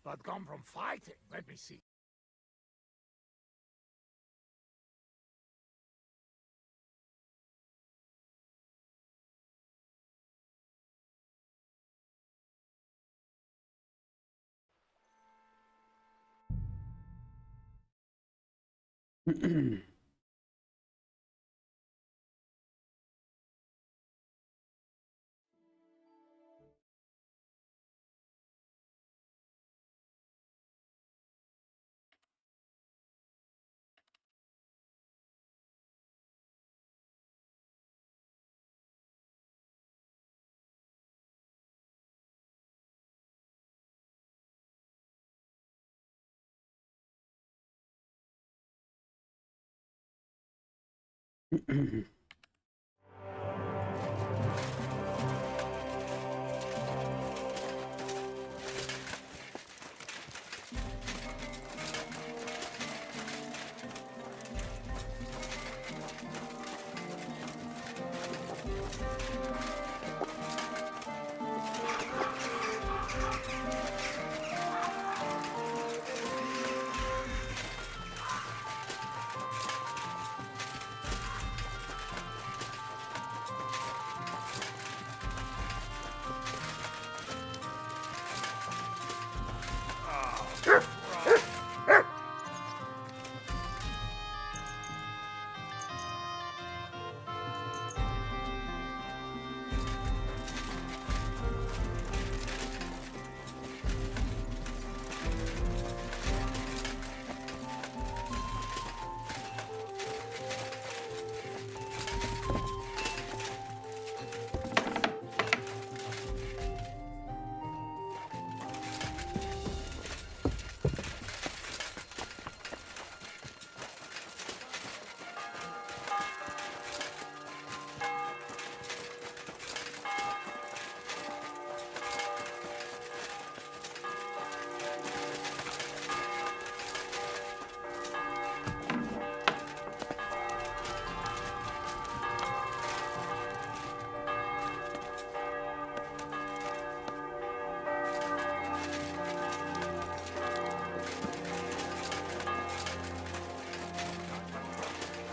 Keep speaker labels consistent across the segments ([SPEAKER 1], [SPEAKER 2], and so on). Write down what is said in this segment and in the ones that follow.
[SPEAKER 1] but come from fighting. Let me see.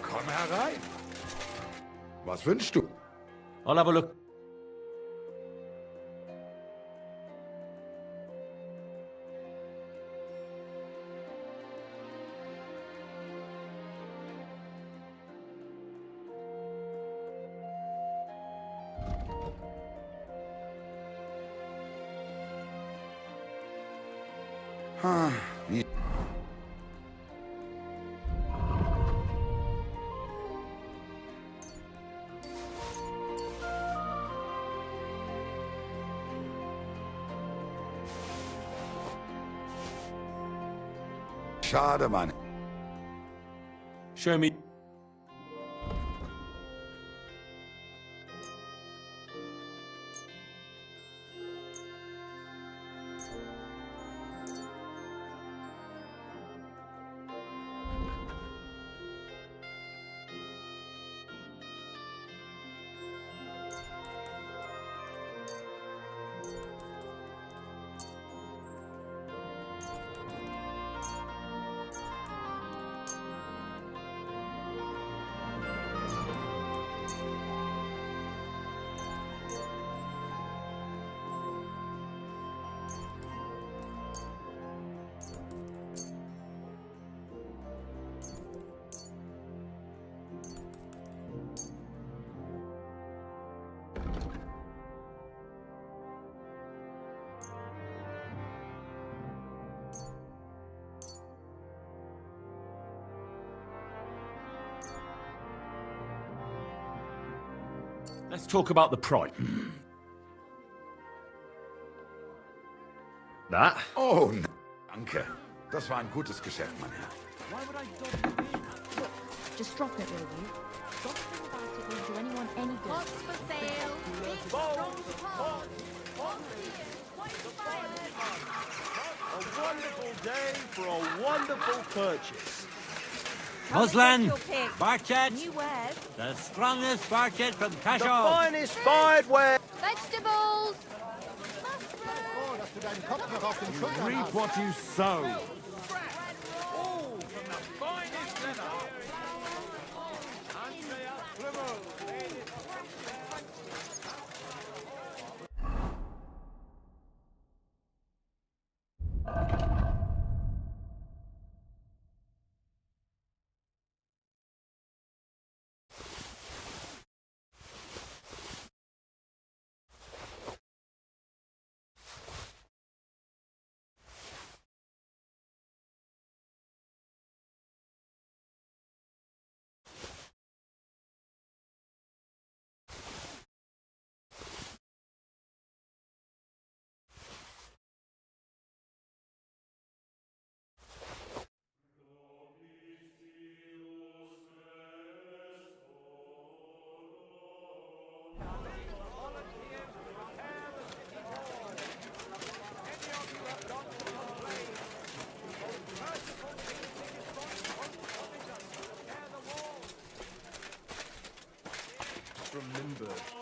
[SPEAKER 1] Komm herein.
[SPEAKER 2] Was wünschst du?
[SPEAKER 3] I'll have a look.
[SPEAKER 2] Wie? Schade, Mann.
[SPEAKER 3] Show me. Let's talk about the price. That?
[SPEAKER 2] Oh, danke. Das war ein gutes Geschäft, mein Herr.
[SPEAKER 3] Why would I dodge you?
[SPEAKER 4] Look, just drop it, will you? Something about it won't do anyone any good.
[SPEAKER 5] Pots for sale. Big strong pots.
[SPEAKER 6] A wonderful day for a wonderful purchase.
[SPEAKER 7] Muslan,
[SPEAKER 4] Your pick.
[SPEAKER 7] Barchet,
[SPEAKER 4] New wares.
[SPEAKER 7] the strongest Barchet from
[SPEAKER 6] The
[SPEAKER 7] Cashel.
[SPEAKER 6] finest fired ware.
[SPEAKER 5] Vegetables.
[SPEAKER 1] Reap what you sow.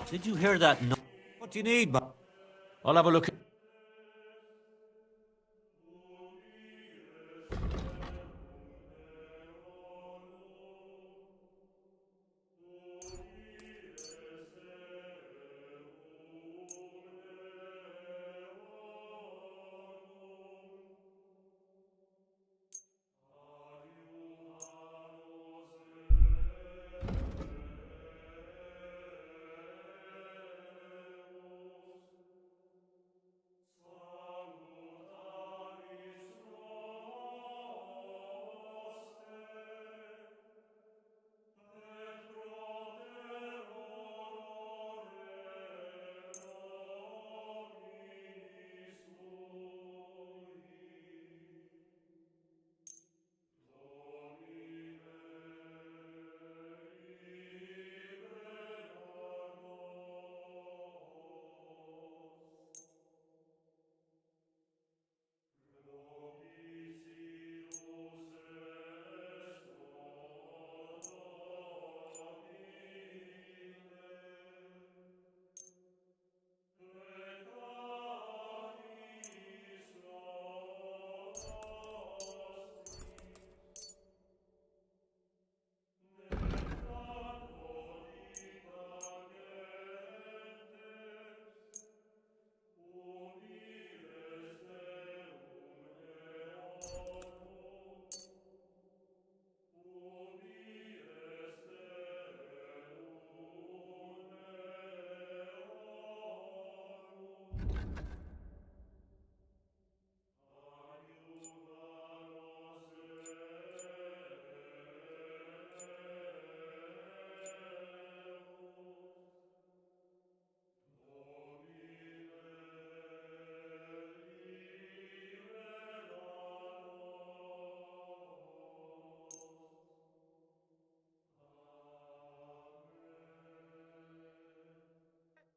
[SPEAKER 7] Did you hear that? No. What do you need, man?
[SPEAKER 3] I'll have a look.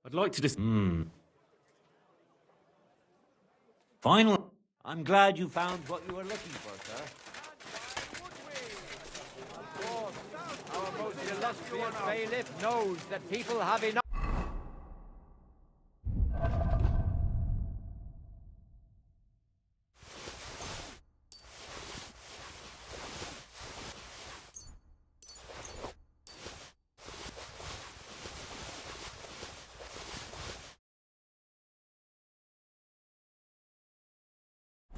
[SPEAKER 3] I'd like to just.
[SPEAKER 7] Finally. I'm glad you found what you were looking for, sir.
[SPEAKER 8] Our most illustrious bailiff knows that people have enough.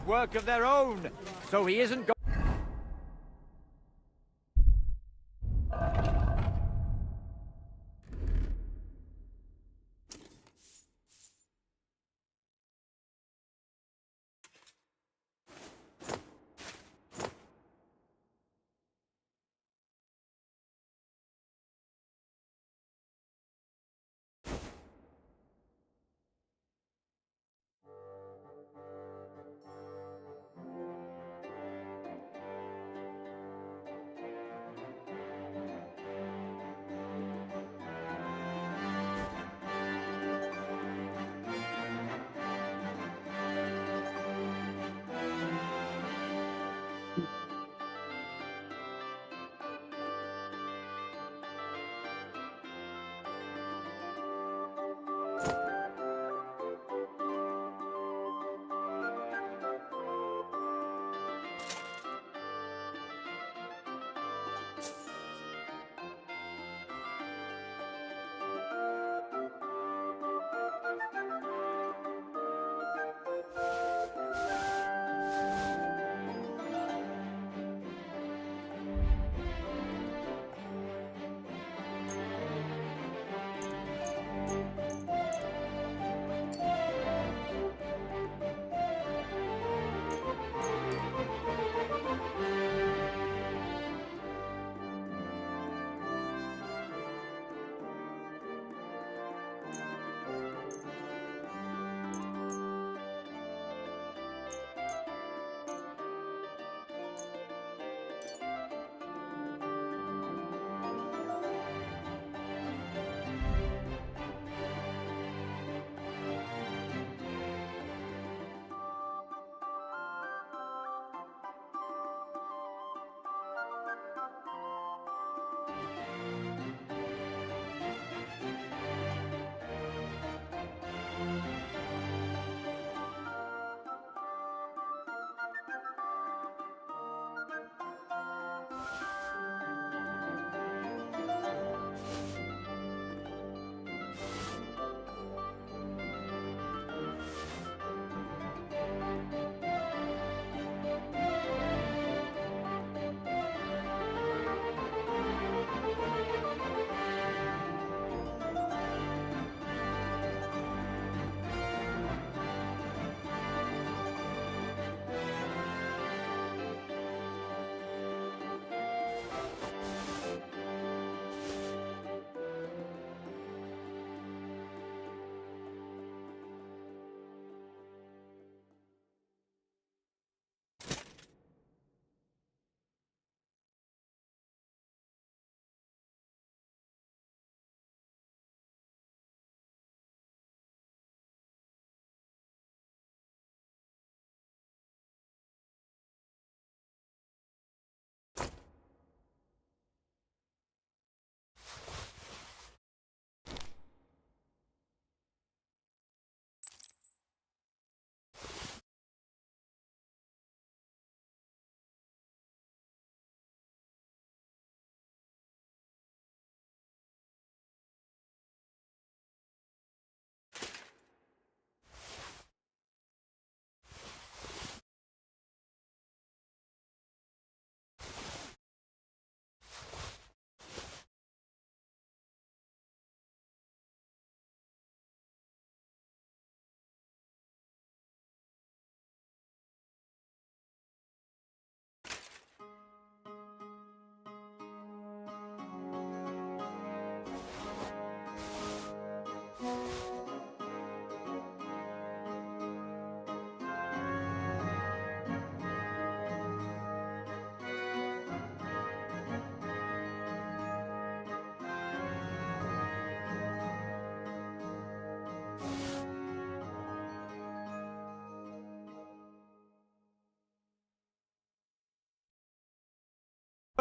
[SPEAKER 8] Work of their own, so he isn't going.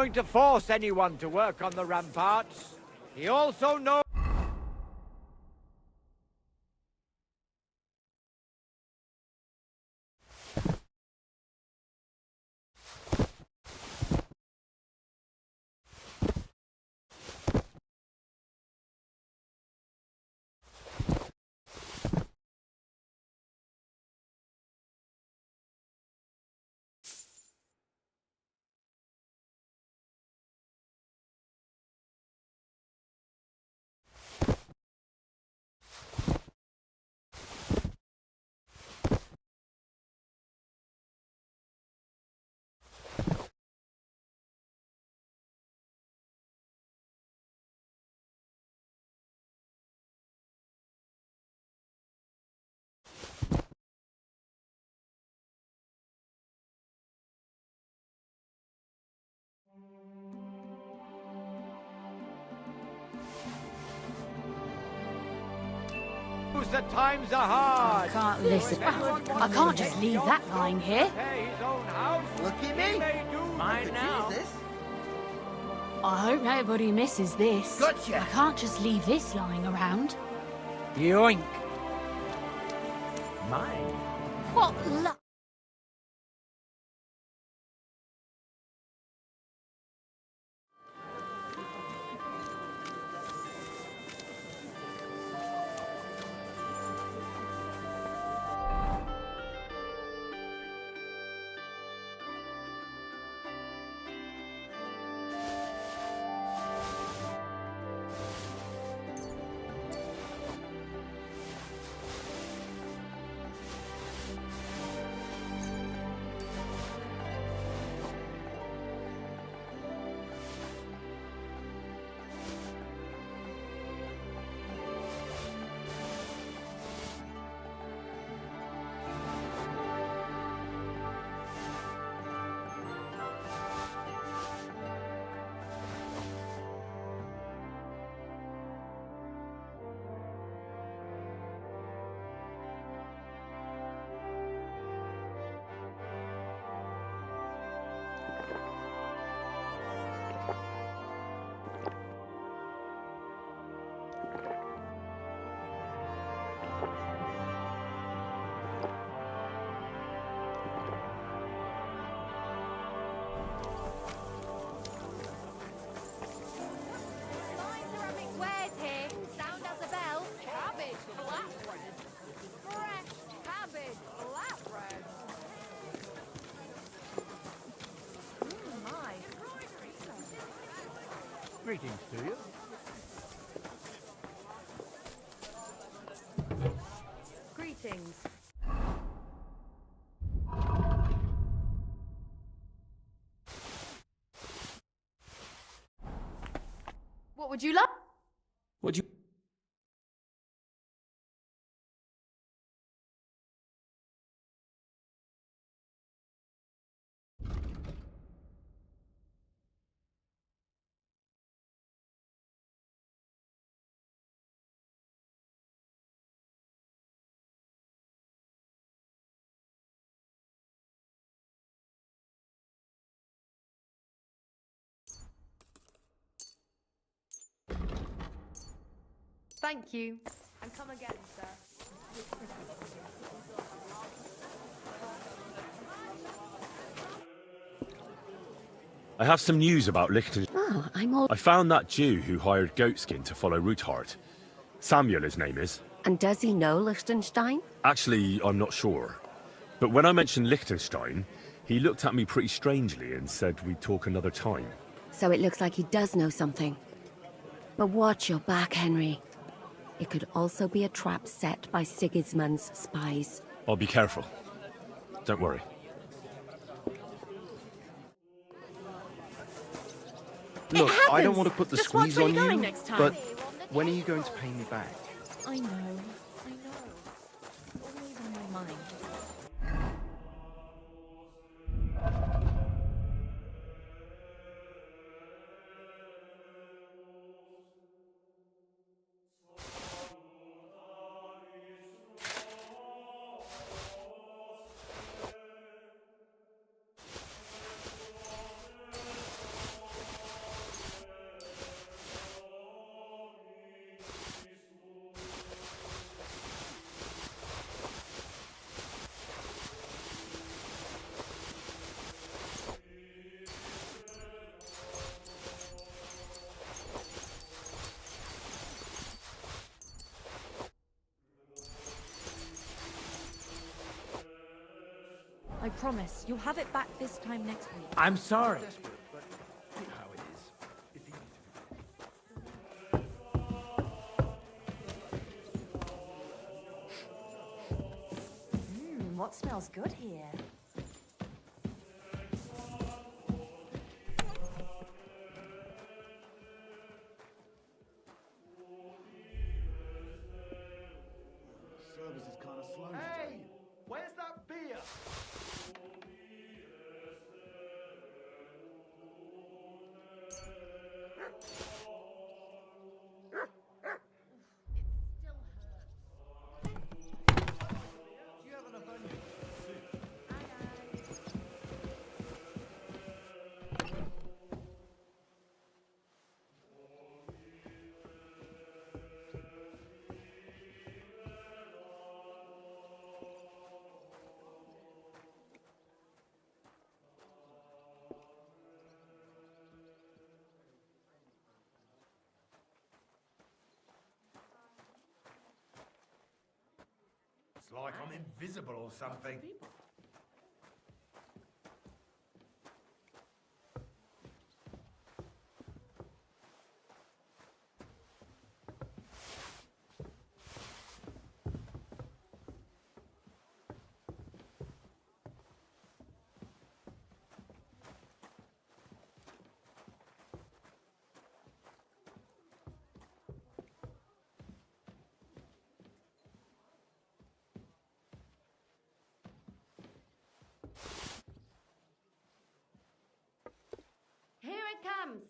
[SPEAKER 8] going to force anyone to work on the ramparts. He also knows... The times are hard.
[SPEAKER 4] I can't listen. I can't just leave that lying here.
[SPEAKER 8] His own house.
[SPEAKER 9] Lucky me.
[SPEAKER 8] Mine now.
[SPEAKER 4] I hope nobody misses this.
[SPEAKER 9] Gotcha.
[SPEAKER 4] I can't just leave this lying around.
[SPEAKER 8] Yoink.
[SPEAKER 7] Mine.
[SPEAKER 4] What luck!
[SPEAKER 5] Fine ceramic wares here. Sound as a bell. Cabbage flatbread. Fresh cabbage flatbread. My.
[SPEAKER 8] Greetings to you.
[SPEAKER 5] Greetings. What would you like?
[SPEAKER 3] Would you...
[SPEAKER 5] Thank you. And come again, sir.
[SPEAKER 1] I have some news about Liechtenstein.
[SPEAKER 10] Oh, I'm all...
[SPEAKER 1] I found that Jew who hired Goatskin to follow Ruthard. Samuel, his name is.
[SPEAKER 10] And does he know Liechtenstein?
[SPEAKER 1] Actually, I'm not sure. But when I mentioned Liechtenstein, he looked at me pretty strangely and said we'd talk another time.
[SPEAKER 10] So it looks like he does know something. But watch your back, Henry. It could also be a trap set by Sigismund's spies.
[SPEAKER 1] I'll be careful. Don't worry.
[SPEAKER 9] Look, I don't
[SPEAKER 4] happens.
[SPEAKER 9] want to put the
[SPEAKER 4] Just watch
[SPEAKER 9] squeeze
[SPEAKER 4] where
[SPEAKER 9] on
[SPEAKER 4] you're going
[SPEAKER 9] you,
[SPEAKER 4] next time.
[SPEAKER 9] but when are you going to pay me back?
[SPEAKER 4] I know. It's always on my mind. I promise. You'll have it back this time next week.
[SPEAKER 7] I'm sorry.
[SPEAKER 6] Desperate, but you know how it is. It's easy to
[SPEAKER 4] What smells good here?
[SPEAKER 2] Service is kind of slow.
[SPEAKER 6] Hey, where's that beer? Do you have enough onions for soup?
[SPEAKER 2] It's like I'm invisible or something.
[SPEAKER 5] Here it comes.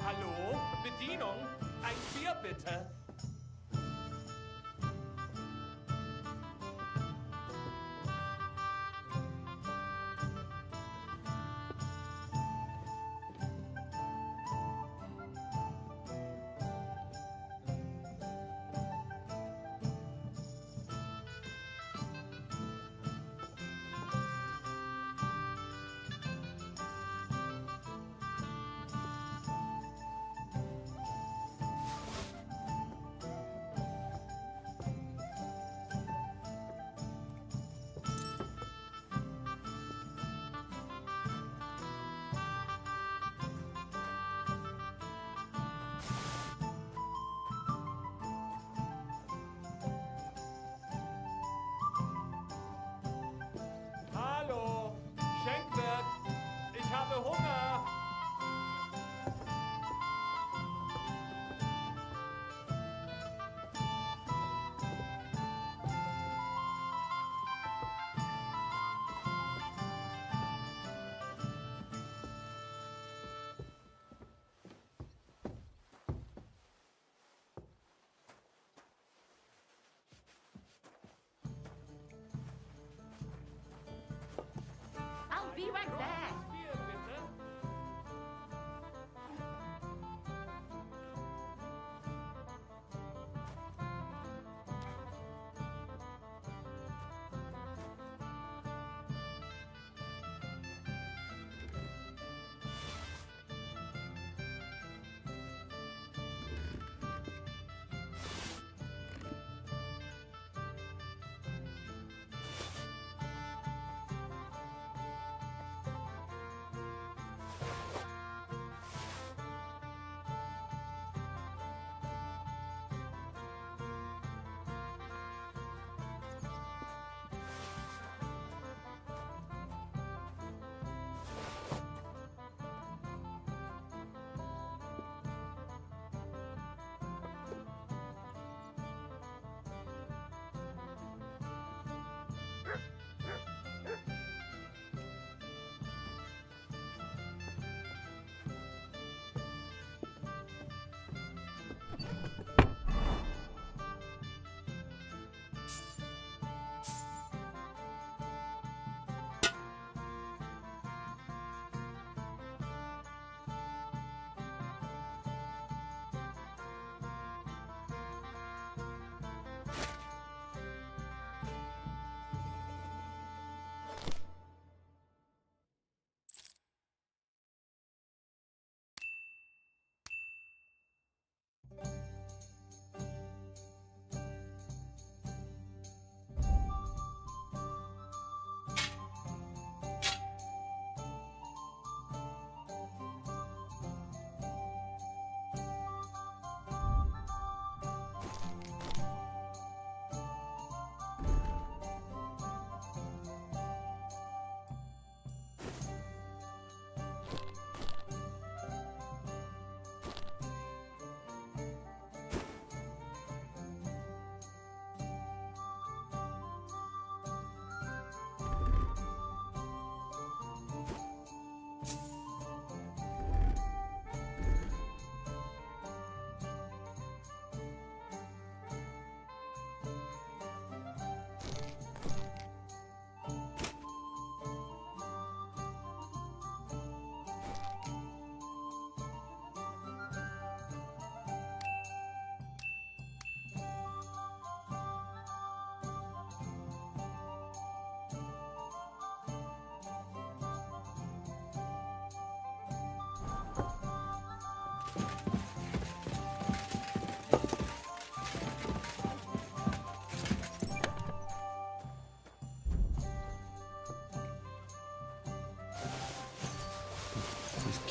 [SPEAKER 3] Hallo? Bedienung? Ein Bier bitte.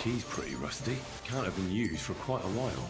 [SPEAKER 1] key's pretty rusty. Can't have been used for quite a while.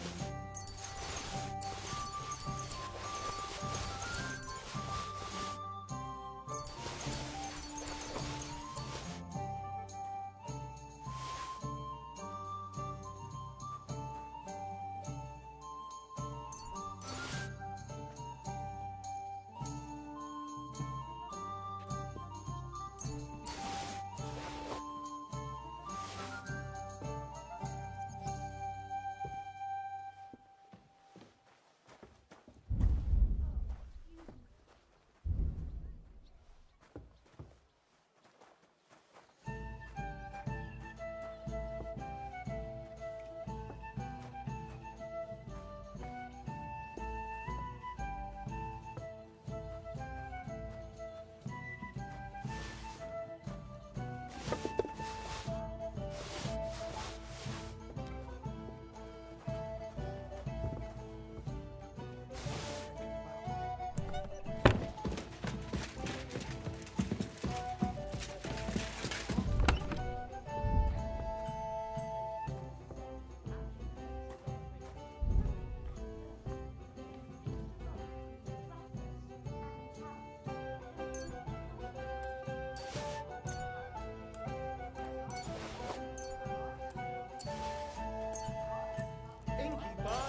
[SPEAKER 6] Innkeeper,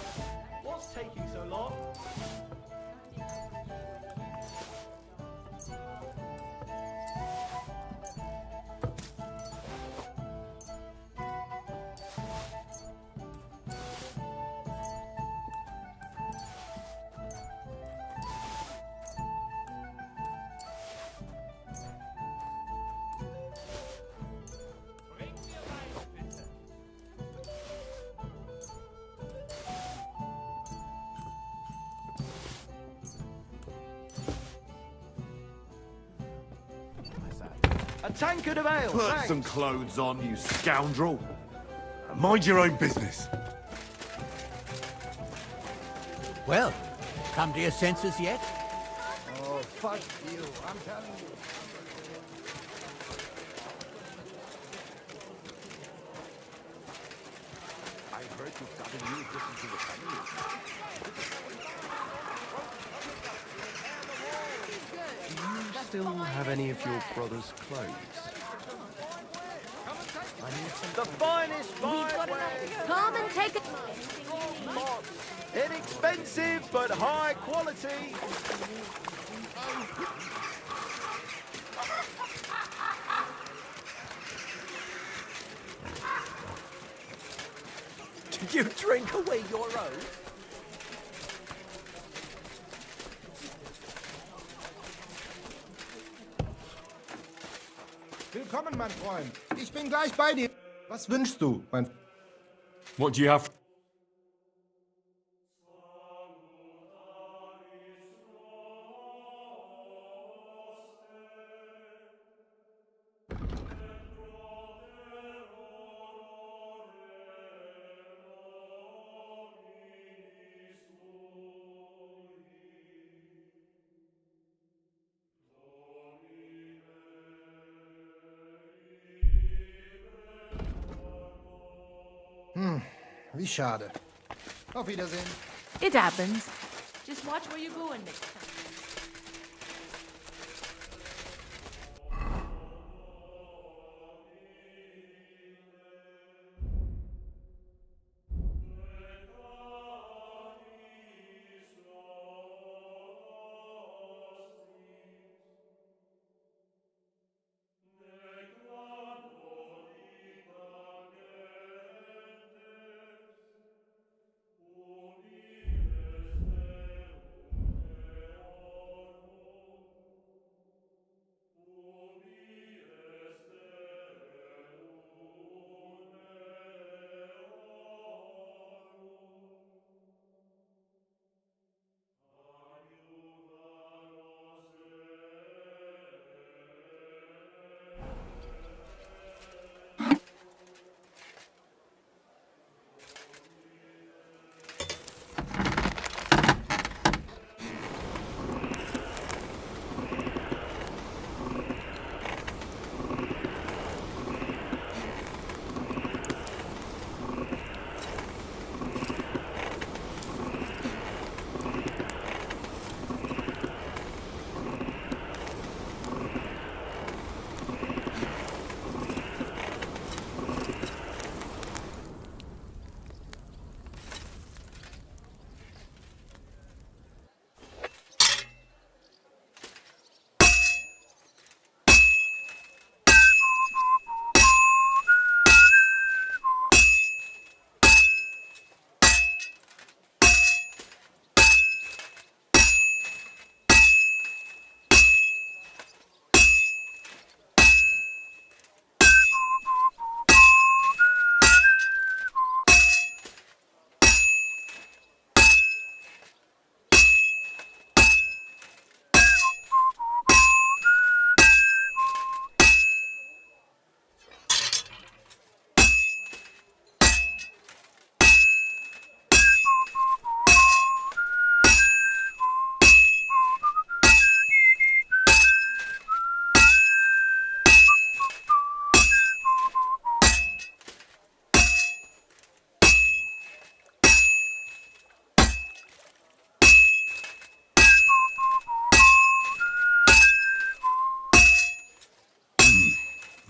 [SPEAKER 6] what's taking so long?
[SPEAKER 3] Bring mir Wein, bitte.
[SPEAKER 8] A tankard of ale,
[SPEAKER 2] Put
[SPEAKER 8] thanks.
[SPEAKER 2] some clothes on, you scoundrel. And mind your own business.
[SPEAKER 7] Well, come to your senses yet?
[SPEAKER 2] Oh, fuck you. I'm telling you. I heard you've got a new addition to the family.
[SPEAKER 9] Do you still have any of your brother's clothes? I need some.
[SPEAKER 8] The finest fine wares.
[SPEAKER 10] Come and take it.
[SPEAKER 8] Lots. Inexpensive, but high quality.
[SPEAKER 7] Did you drink away your own?
[SPEAKER 6] Willkommen, mein Freund. Ich bin gleich bei dir. Was wünschst du, mein...
[SPEAKER 1] What do you have?
[SPEAKER 6] Wie schade. Auf Wiedersehen.
[SPEAKER 4] It happens. Just watch where you're going next time.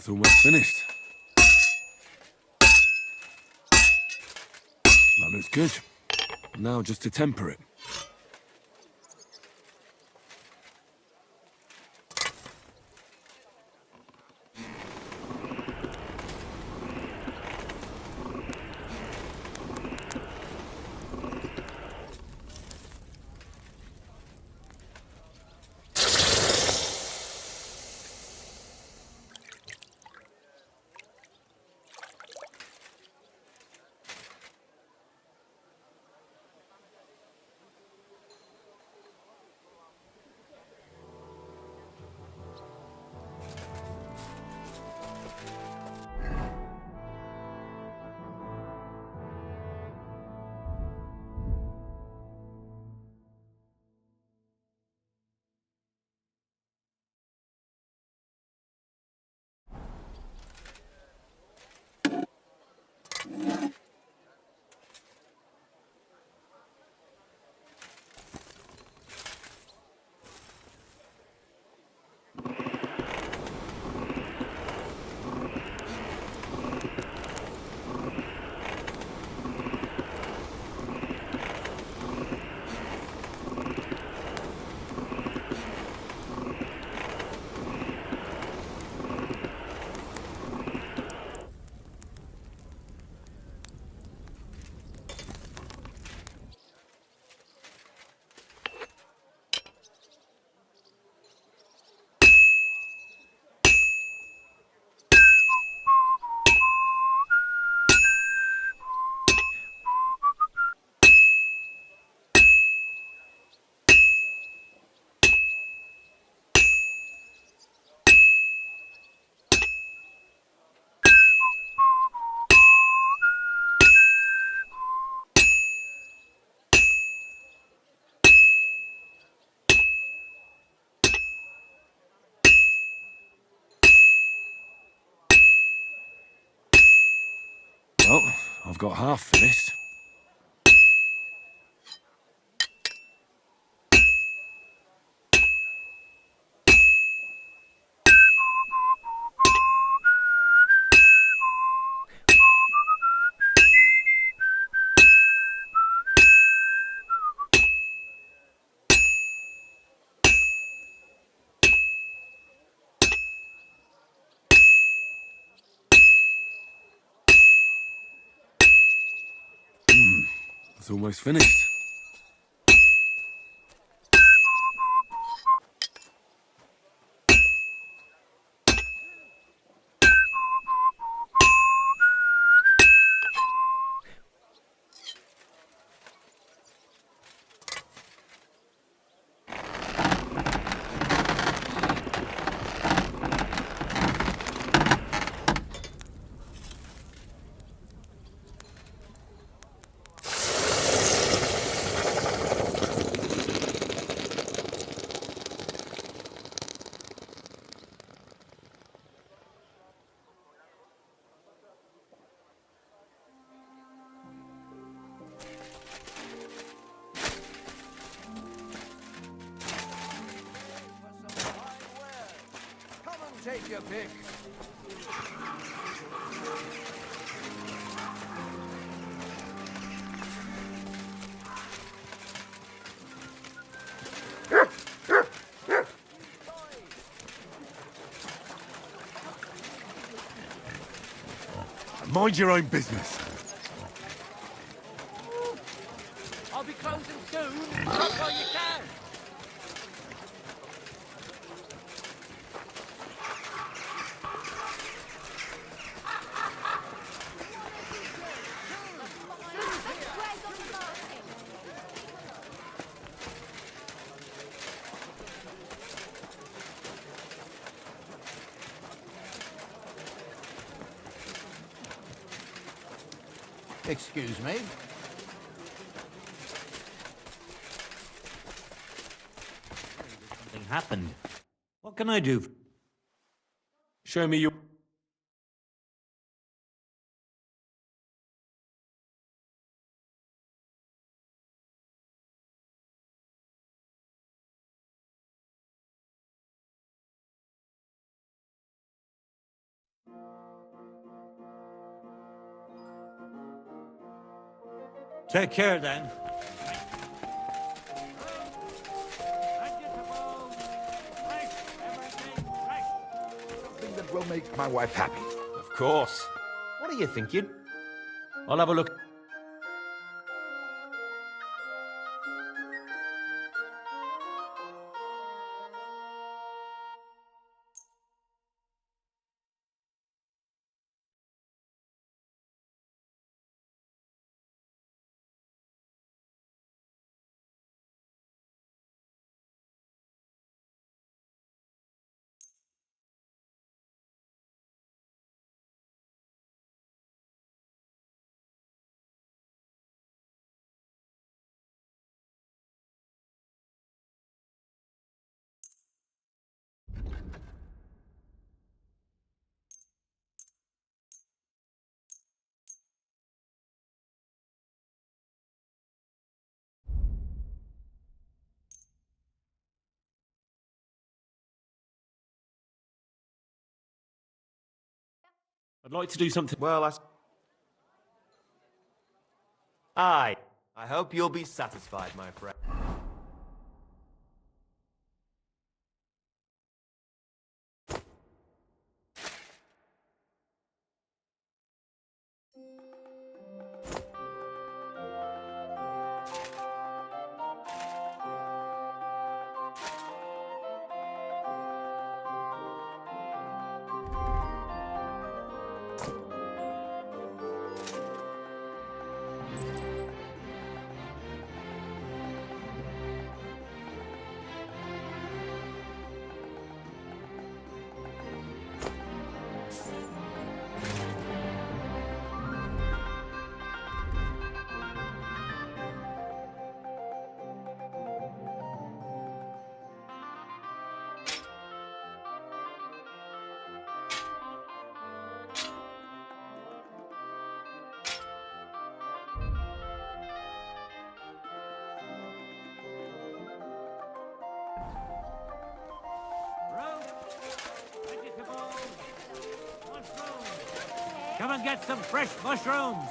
[SPEAKER 2] It's almost finished. That looks good. Now just to temper it. Well, I've got half finished. It's almost finished.
[SPEAKER 8] Take your pick.
[SPEAKER 2] Mind your own business.
[SPEAKER 8] I'll be closing soon. Drop while you can.
[SPEAKER 5] Where's on the market?
[SPEAKER 8] Excuse me.
[SPEAKER 7] Something happened. What can I do?
[SPEAKER 1] Show me your...
[SPEAKER 7] Take care then.
[SPEAKER 2] Something that will make my wife happy.
[SPEAKER 9] Of course. What are you thinking?
[SPEAKER 7] I'll have a look.
[SPEAKER 1] I'd like to do something.
[SPEAKER 9] Well, Aye. I hope you'll be satisfied, my friend.
[SPEAKER 7] Come and get some fresh mushrooms.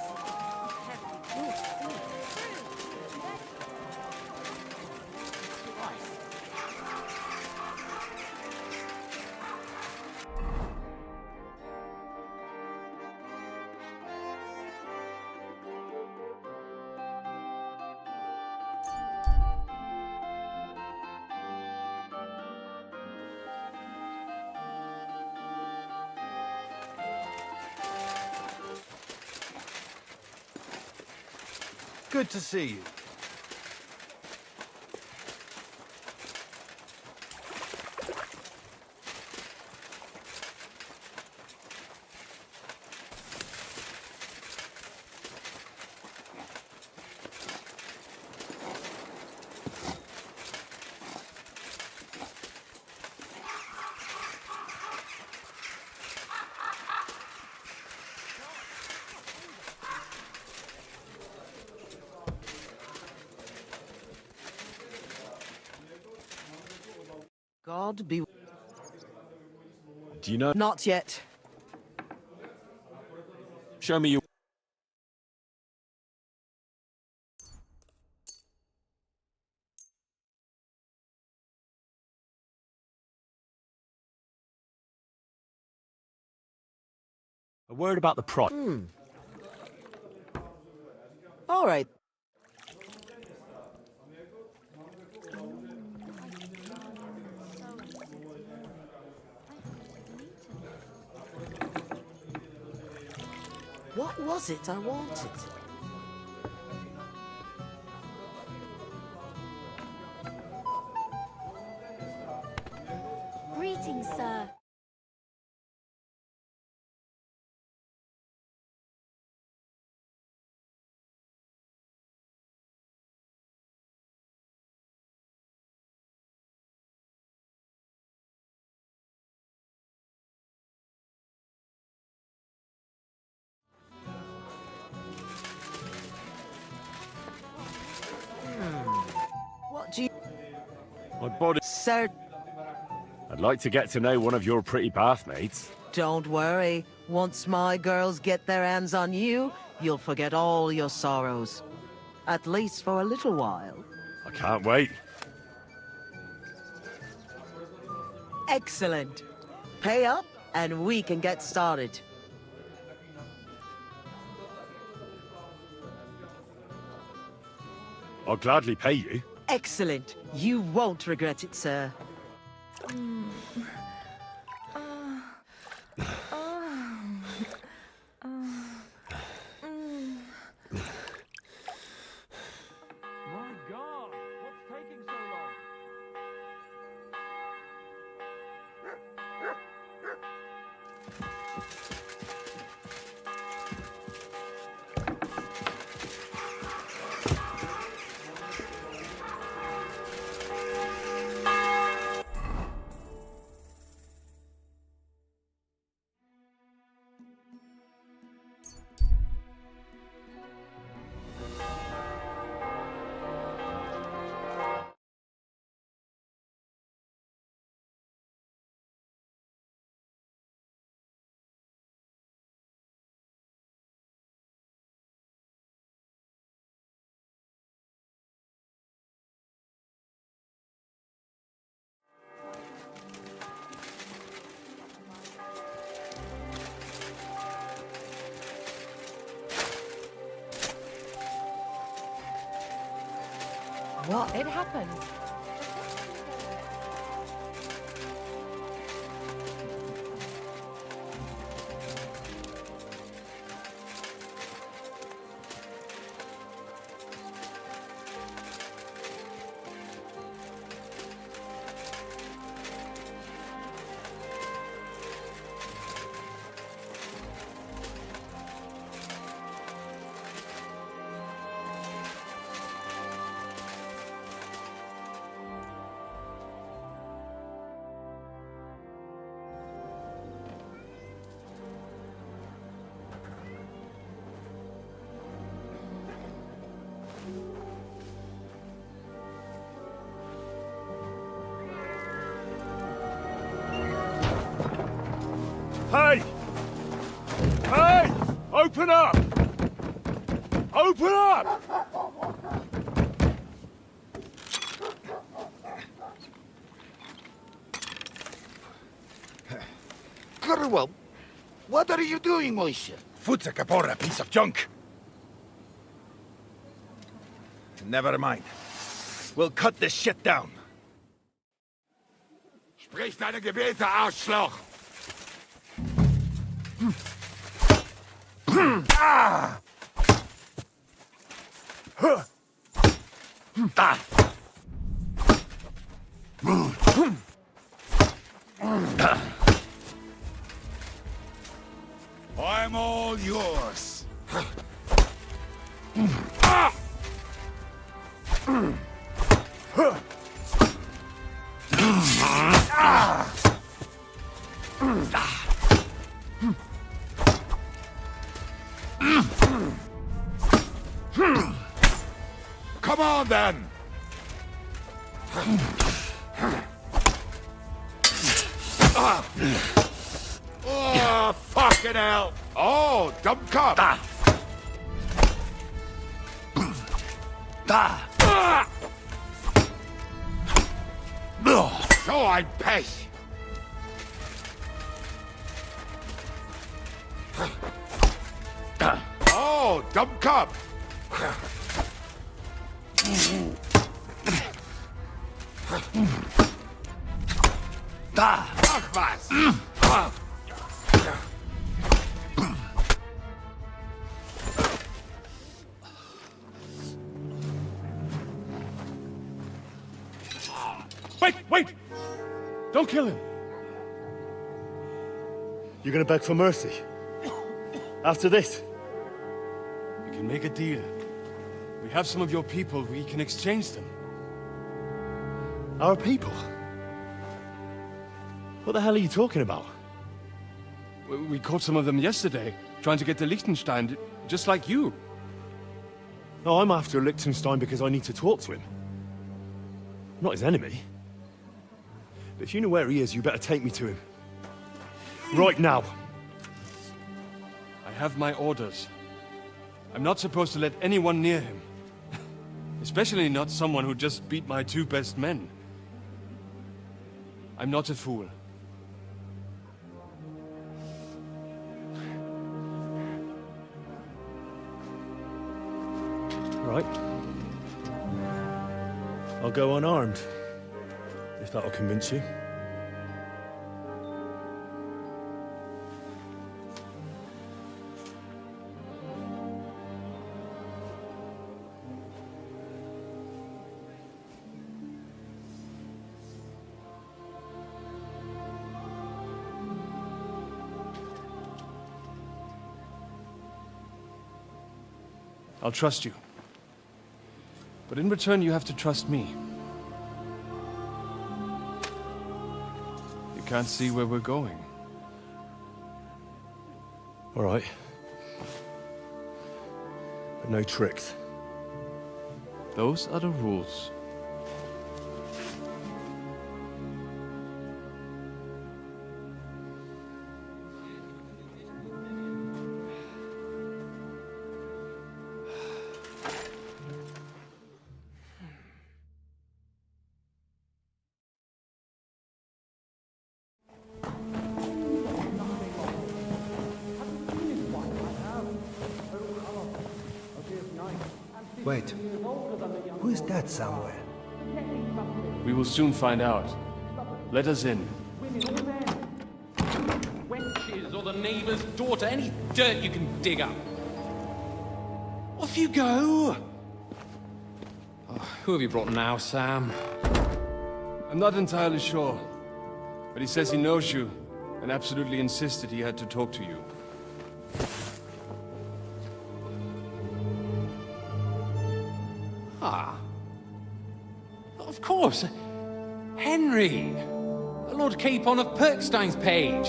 [SPEAKER 2] Good to see you.
[SPEAKER 6] God be...
[SPEAKER 1] Do you know?
[SPEAKER 6] Not yet.
[SPEAKER 1] Show me your. A word about the price.
[SPEAKER 6] All right. What was it I wanted?
[SPEAKER 10] Greetings, sir.
[SPEAKER 6] What do you...
[SPEAKER 1] My body.
[SPEAKER 6] Sir,
[SPEAKER 1] I'd like to get to know one of your pretty bathmates.
[SPEAKER 11] Don't worry. Once my girls get their hands on you, you'll forget all your sorrows. At least for a little while.
[SPEAKER 1] I can't wait.
[SPEAKER 11] Excellent. Pay up, and we can get started.
[SPEAKER 1] I'll gladly pay you.
[SPEAKER 11] Excellent. You won't regret it, sir.
[SPEAKER 3] My God, what's taking so long?
[SPEAKER 4] What? It happens.
[SPEAKER 1] Hey! Hey! Open up! Open up!
[SPEAKER 2] Gurwell, what are you doing, Moishe? Futsa Kapora, piece of junk. Never mind. We'll cut this shit down. Sprich deine Gebete, Arschloch! Ah! I'm all yours. Come on, then! Oh, fucking hell! Oh, dumb cop! So I pech! Oh, dumb cop! Ach was!
[SPEAKER 1] Wait, wait! Don't kill him!
[SPEAKER 6] You're gonna beg for mercy? After this?
[SPEAKER 2] We can make a deal. We have some of your people, we can exchange them.
[SPEAKER 6] Our people? What the hell are you talking about?
[SPEAKER 2] We caught some of them yesterday, trying to get to Liechtenstein, just like you.
[SPEAKER 6] No, I'm after Liechtenstein because I need to talk to him. I'm not his enemy. But if you know where he is, you better take me to him.
[SPEAKER 1] Right now.
[SPEAKER 2] I have my orders. I'm not supposed to let anyone near him. Especially not someone who just beat my 2 best men. I'm not a fool.
[SPEAKER 1] Right. I'll go unarmed. If that'll convince you.
[SPEAKER 2] I'll trust you. But in return, you have to trust me. You can't see where we're going.
[SPEAKER 1] All right. But no tricks.
[SPEAKER 2] Those are the rules.
[SPEAKER 6] Wait. Who is that somewhere?
[SPEAKER 2] We will soon find out. Let us in.
[SPEAKER 3] Wenches or the neighbour's daughter, any dirt you can dig up. Off you go! Oh, who have you brought now, Sam?
[SPEAKER 2] I'm not entirely sure. But he says he knows you, and absolutely insisted he had to talk to you.
[SPEAKER 3] Ah. Of course. Henry. Lord Capon of Perkstein's page.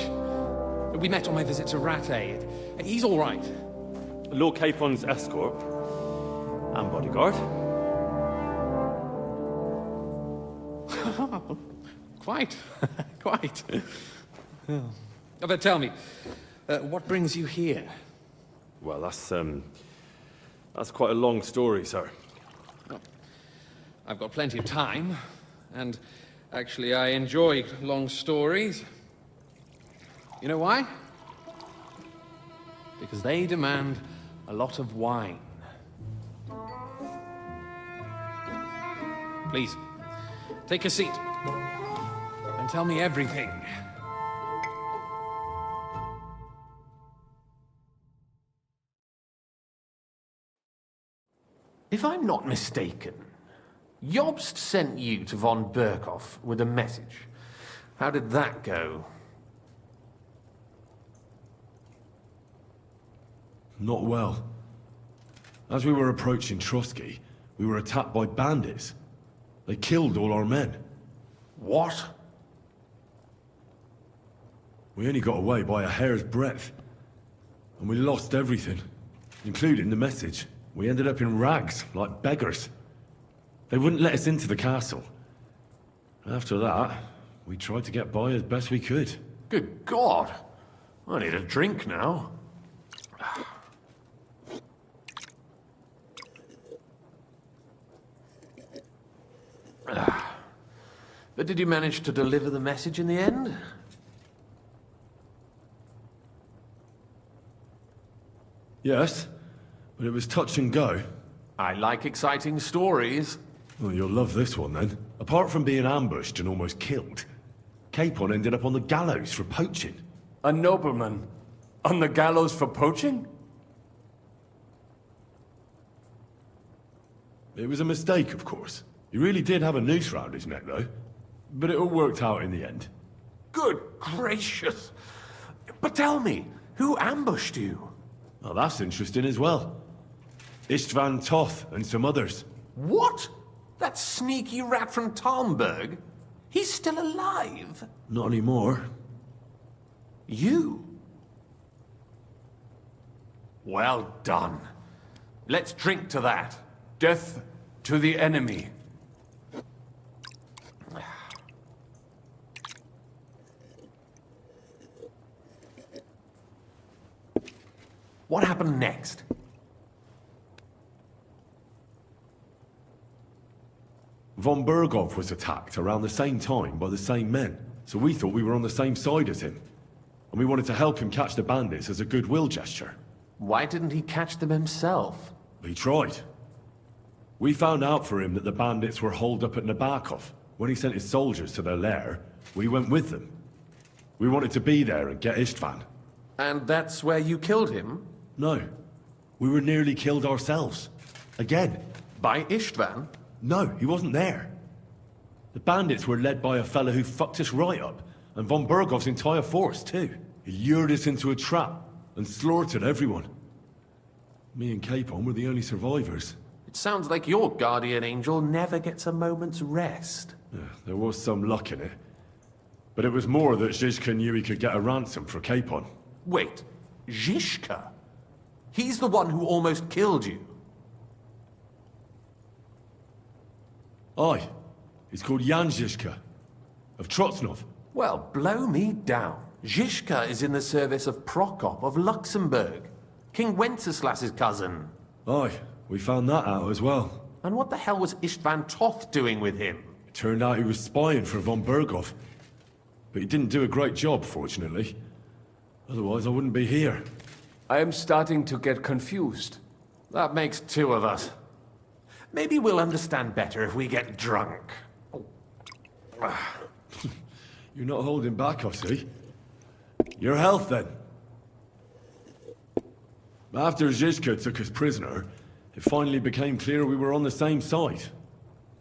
[SPEAKER 3] We met on my visit to Rattay. He's all right.
[SPEAKER 1] Lord Capon's escort. And bodyguard.
[SPEAKER 3] Quite. Quite. Oh, but tell me, what brings you here?
[SPEAKER 1] Well, that's quite a long story, sir.
[SPEAKER 3] Well, I've got plenty of time, and actually I enjoy long stories. You know why? Because they demand a lot of wine. Please, take a seat, and tell me everything.
[SPEAKER 12] If I'm not mistaken, Jobst sent you to von Berkhoff with a message. How did that go?
[SPEAKER 1] Not well. As we were approaching Trotsky, we were attacked by bandits. They killed all our men.
[SPEAKER 12] What?
[SPEAKER 1] We only got away by a hair's breadth. And we lost everything, including the message. We ended up in rags, like beggars. They wouldn't let us into the castle. After that, we tried to get by as best we could.
[SPEAKER 12] Good God! I need a drink now. But did you manage to deliver the message in the end?
[SPEAKER 1] Yes, but it was touch and go.
[SPEAKER 12] I like exciting stories.
[SPEAKER 1] Well, you'll love this one then. Apart from being ambushed and almost killed, Capon ended up on the gallows for poaching.
[SPEAKER 12] A nobleman on the gallows for poaching?
[SPEAKER 1] It was a mistake, of course. He really did have a noose round his neck, though. But it all worked out in the end.
[SPEAKER 12] Good gracious! But tell me, who ambushed you?
[SPEAKER 1] Well, that's interesting as well. Istvan Toth and some others.
[SPEAKER 12] What? That sneaky rat from Talmberg? He's still alive?
[SPEAKER 1] Not anymore.
[SPEAKER 12] You? Well done. Let's drink to that. Death to the enemy. What happened next?
[SPEAKER 1] Von Berghoff was attacked around the same time by the same men, so we thought we were on the same side as him. And we wanted to help him catch the bandits as a goodwill gesture.
[SPEAKER 12] Why didn't he catch them himself?
[SPEAKER 1] He tried. We found out for him that the bandits were holed up at Nabokov. When he sent his soldiers to their lair, we went with them. We wanted to be there and get Istvan.
[SPEAKER 12] And that's where you killed him?
[SPEAKER 1] No. We were nearly killed ourselves. Again.
[SPEAKER 12] By Istvan?
[SPEAKER 1] No, he wasn't there. The bandits were led by a fella who fucked us right up, and von Bergov's entire force, too. He lured us into a trap and slaughtered everyone. Me and Capon were the only survivors.
[SPEAKER 12] It sounds like your guardian angel never gets a moment's rest.
[SPEAKER 1] There was some luck in it. But it was more that Zizka knew he could get a ransom for Capon.
[SPEAKER 12] Wait, Zizka? He's the one who almost killed you.
[SPEAKER 1] Aye. He's called Jan Zizka, of Trotsnov.
[SPEAKER 12] Well, blow me down. Zizka is in the service of Prokop of Luxembourg, King Wenceslas's cousin.
[SPEAKER 1] Aye, we found that out as well.
[SPEAKER 12] And what the hell was Istvan Toth doing with him?
[SPEAKER 1] It turned out he was spying for von Berghoff. But he didn't do a great job, fortunately. Otherwise, I wouldn't be here.
[SPEAKER 12] I am starting to get confused. That makes two of us. Maybe we'll understand better if we get drunk.
[SPEAKER 1] You're not holding back, I see. Your health, then. After Zizka took us prisoner, it finally became clear we were on the same side.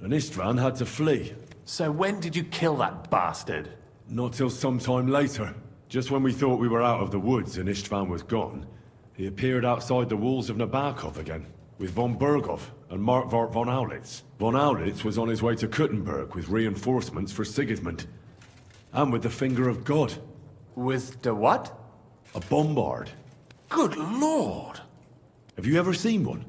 [SPEAKER 1] And Istvan had to flee.
[SPEAKER 12] So when did you kill that bastard?
[SPEAKER 1] Not till some time later. Just when we thought we were out of the woods and Istvan was gone, he appeared outside the walls of Nabokov again, with von Berghoff and Markvart von Aulitz. Von Aulitz was on his way to Kuttenberg with reinforcements for Sigismund. And with the finger of God.
[SPEAKER 12] With the what?
[SPEAKER 1] A bombard.
[SPEAKER 12] Good lord!
[SPEAKER 1] Have you ever seen one?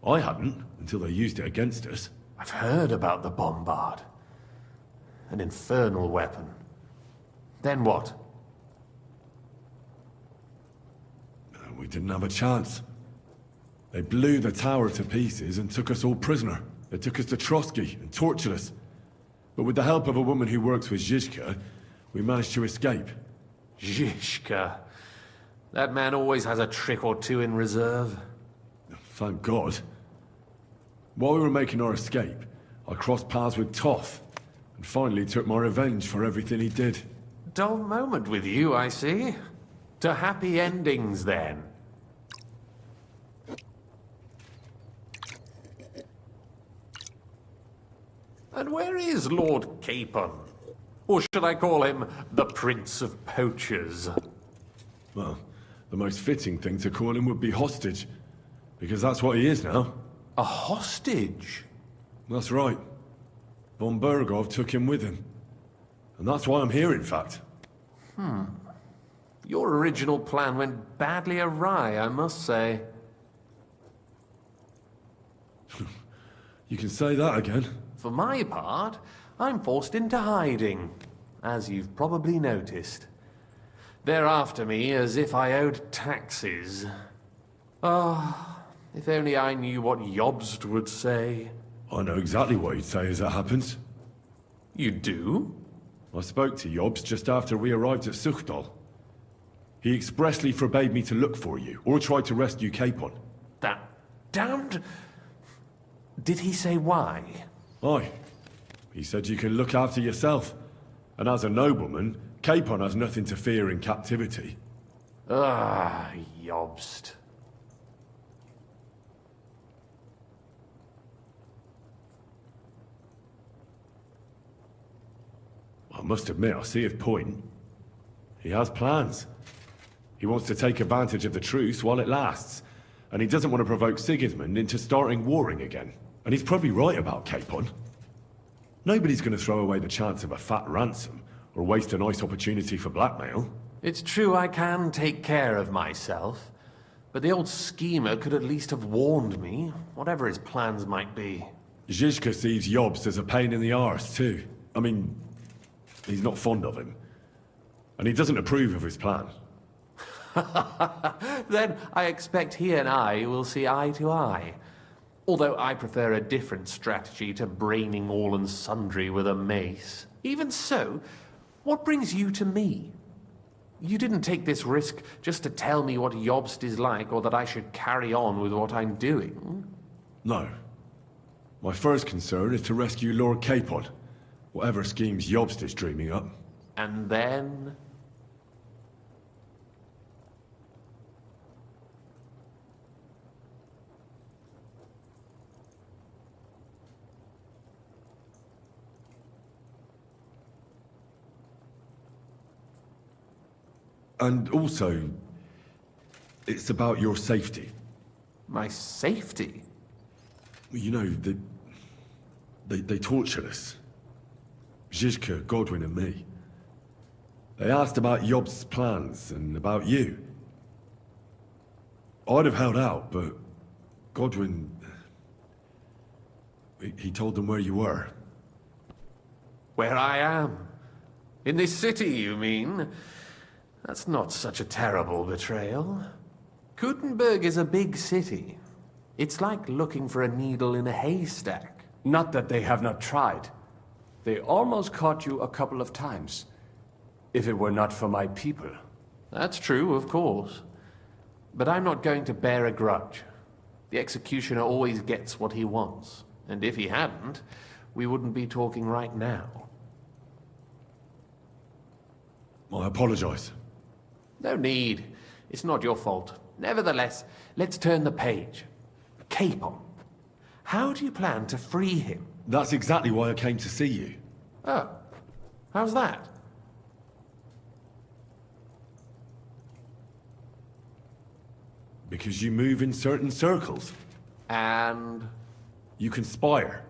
[SPEAKER 1] I hadn't, until they used it against us.
[SPEAKER 12] I've heard about the bombard. An infernal weapon. Then what?
[SPEAKER 1] We didn't have a chance. They blew the tower to pieces and took us all prisoner. They took us to Trotsky and tortured us. But with the help of a woman who works with Zizka, we managed to escape.
[SPEAKER 12] Zizka. That man always has a trick or two in reserve.
[SPEAKER 1] Thank God. While we were making our escape, I crossed paths with Toth, and finally took my revenge for everything he did.
[SPEAKER 12] Dull moment with you, I see. To happy endings, then. And where is Lord Capon? Or should I call him the Prince of Poachers?
[SPEAKER 1] Well, the most fitting thing to call him would be hostage, because that's what he is now.
[SPEAKER 12] A hostage?
[SPEAKER 1] That's right. Von Berghoff took him with him. And that's why I'm here, in fact.
[SPEAKER 12] Your original plan went badly awry, I must say.
[SPEAKER 1] You can say that again.
[SPEAKER 12] For my part, I'm forced into hiding, as you've probably noticed. They're after me as if I owed taxes. Ah, if only I knew what Jobst would say.
[SPEAKER 1] I know exactly what he'd say as it happens.
[SPEAKER 12] You do?
[SPEAKER 1] I spoke to Jobst just after we arrived at Suchdal. He expressly forbade me to look for you, or try to rescue Capon.
[SPEAKER 12] That damned... Did he say why?
[SPEAKER 1] Aye. He said you can look after yourself. And as a nobleman, Capon has nothing to fear in captivity.
[SPEAKER 12] Ah, Jobst.
[SPEAKER 1] I must admit, I see his point. He has plans. He wants to take advantage of the truce while it lasts. And he doesn't want to provoke Sigismund into starting warring again. And he's probably right about Capon. Nobody's going to throw away the chance of a fat ransom, or waste a nice opportunity for blackmail.
[SPEAKER 12] It's true I can take care of myself, but the old schemer could at least have warned me, whatever his plans might be.
[SPEAKER 1] Zizka sees Jobst as a pain in the arse, too. I mean, he's not fond of him. And he doesn't approve of his plan.
[SPEAKER 12] Then I expect he and I will see eye to eye. Although I prefer a different strategy to braining all and sundry with a mace. Even so, what brings you to me? You didn't take this risk just to tell me what Yobst is like, or that I should carry on with what I'm doing.
[SPEAKER 1] No. My first concern is to rescue Lord Capon, whatever schemes Yobst is dreaming up.
[SPEAKER 12] And then...
[SPEAKER 1] And also, it's about your safety.
[SPEAKER 12] My safety?
[SPEAKER 1] You know, they tortured us. Zizka, Godwin and me. They asked about Yobst's plans and about you. I'd have held out, but Godwin... He told them where you were.
[SPEAKER 12] Where I am? In this city, you mean? That's not such a terrible betrayal. Gutenberg is a big city. It's like looking for a needle in a haystack.
[SPEAKER 2] Not that they have not tried. They almost caught you a couple of times. If it were not for my people.
[SPEAKER 12] That's true, of course. But I'm not going to bear a grudge. The executioner always gets what he wants. And if he hadn't, we wouldn't be talking right now.
[SPEAKER 1] I apologize.
[SPEAKER 12] No need. It's not your fault. Nevertheless, let's turn the page. Capon. How do you plan to free him?
[SPEAKER 1] That's exactly why I came to see you.
[SPEAKER 12] Oh. How's that?
[SPEAKER 1] Because you move in certain circles.
[SPEAKER 12] And...
[SPEAKER 1] You conspire.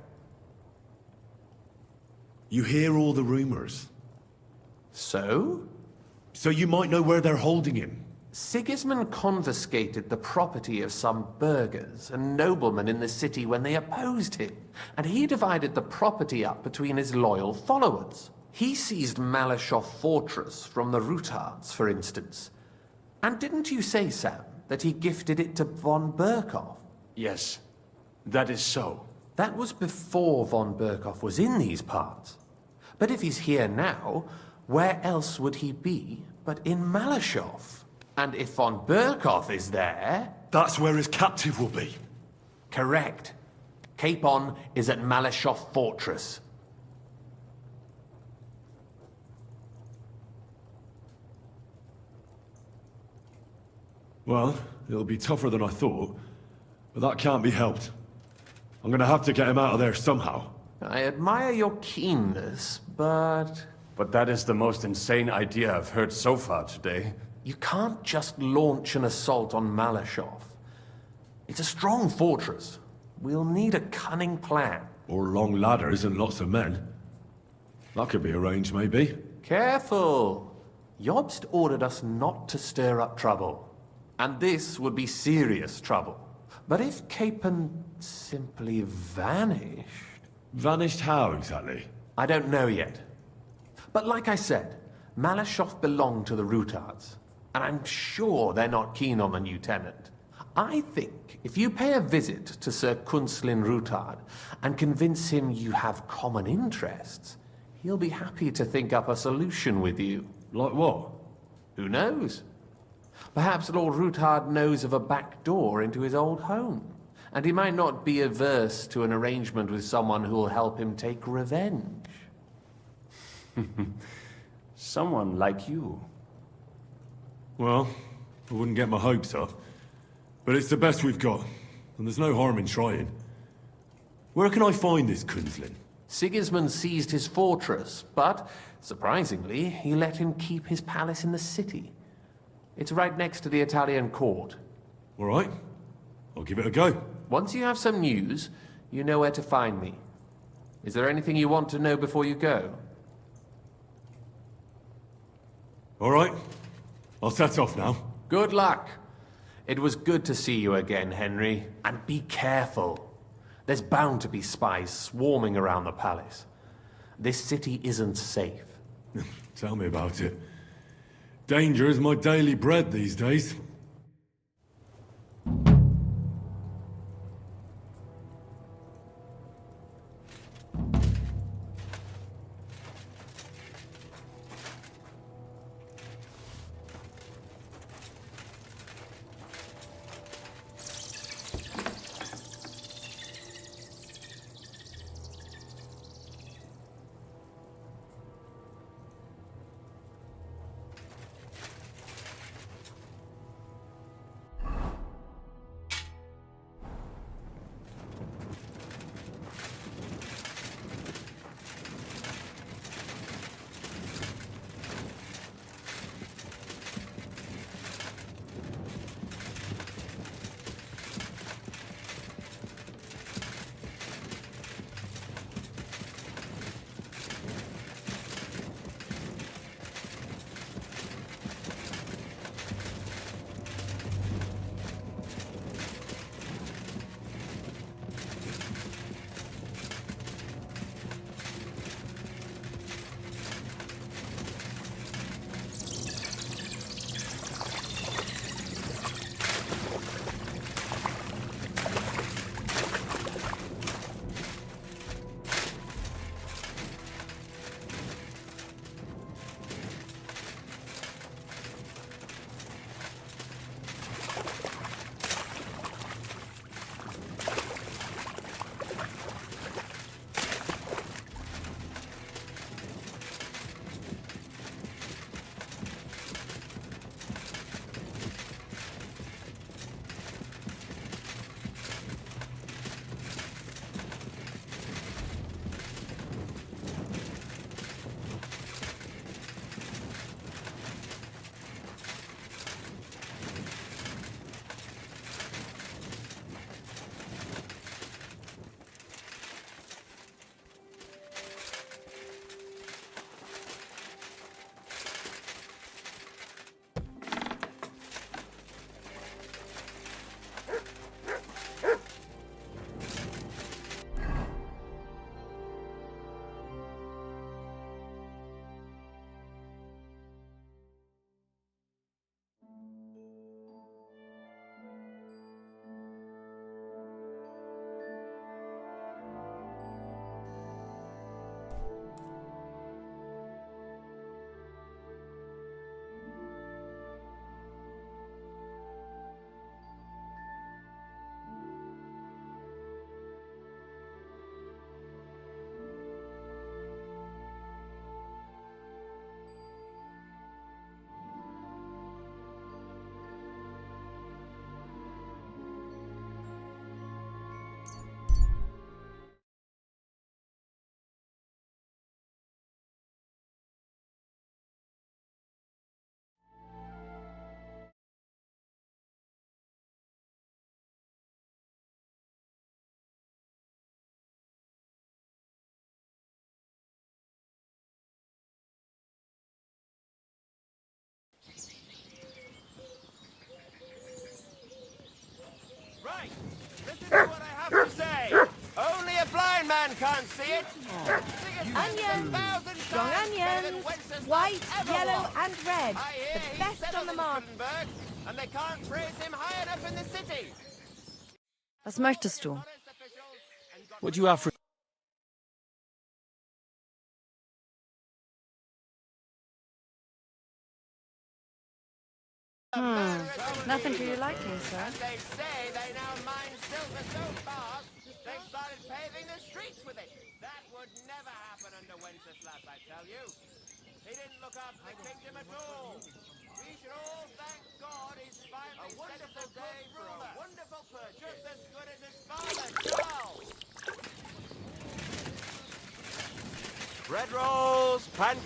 [SPEAKER 1] You hear all the rumors.
[SPEAKER 12] So?
[SPEAKER 1] So you might know where they're holding him.
[SPEAKER 12] Sigismund confiscated the property of some burghers and noblemen in the city when they opposed him, and he divided the property up between his loyal followers. He seized Malashov Fortress from the Rutards, for instance. And didn't you say, Sam, that he gifted it to von Berkhoff?
[SPEAKER 2] Yes, that is so.
[SPEAKER 12] That was before von Berkhoff was in these parts. But if he's here now, where else would he be but in Malashov? And if von Berkhoff is there...
[SPEAKER 1] That's where his captive will be.
[SPEAKER 12] Correct. Capon is at Malashov Fortress.
[SPEAKER 1] Well, it'll be tougher than I thought, but that can't be helped. I'm gonna have to get him out of there somehow.
[SPEAKER 12] I admire your keenness, but...
[SPEAKER 2] But that is the most insane idea I've heard so far today.
[SPEAKER 12] You can't just launch an assault on Malashov. It's a strong fortress. We'll need a cunning plan.
[SPEAKER 1] Or long ladders and lots of men. That could be arranged, maybe.
[SPEAKER 12] Careful! Yobst ordered us not to stir up trouble. And this would be serious trouble. But if Capon simply vanished...
[SPEAKER 1] Vanished how, exactly?
[SPEAKER 12] I don't know yet. But like I said, Malashov belonged to the Rutards. And I'm sure they're not keen on the new tenant. I think if you pay a visit to Sir Kunslin Rutard and convince him you have common interests, he'll be happy to think up a solution with you.
[SPEAKER 1] Like what?
[SPEAKER 12] Who knows? Perhaps Lord Rutard knows of a back door into his old home, and he might not be averse to an arrangement with someone who will help him take revenge.
[SPEAKER 2] Someone like you.
[SPEAKER 1] Well, I wouldn't get my hopes up. But it's the best we've got, and there's no harm in trying. Where can I find this Kunslin?
[SPEAKER 12] Sigismund seized his fortress, but, surprisingly, he let him keep his palace in the city. It's right next to the Italian court.
[SPEAKER 1] All right. I'll give it a go.
[SPEAKER 12] Once you have some news, you know where to find me. Is there anything you want to know before you go?
[SPEAKER 1] All right. I'll set off now.
[SPEAKER 12] Good luck. It was good to see you again, Henry. And be careful. There's bound to be spies swarming around the palace. This city isn't safe.
[SPEAKER 1] Tell me about it. Danger is my daily bread these days.
[SPEAKER 9] Right. Listen to what I have to say. Only a blind man can't see it.
[SPEAKER 5] Onions! Strong onions! White, yellow, and red. The best on the market.
[SPEAKER 9] And they can't praise him high enough in the city.
[SPEAKER 5] Was möchtest du?
[SPEAKER 2] What do you have for...
[SPEAKER 5] Nothing to your liking, sir.
[SPEAKER 9] And they say they now mine silver so fast, they've started paving the streets with it. That would never happen under Wenceslas, I tell you. He didn't look after the kingdom at all. We should all thank God he's finally set us a day for a wonderful purchase. Just as good as his father, Charles.
[SPEAKER 8] Bread rolls, pan...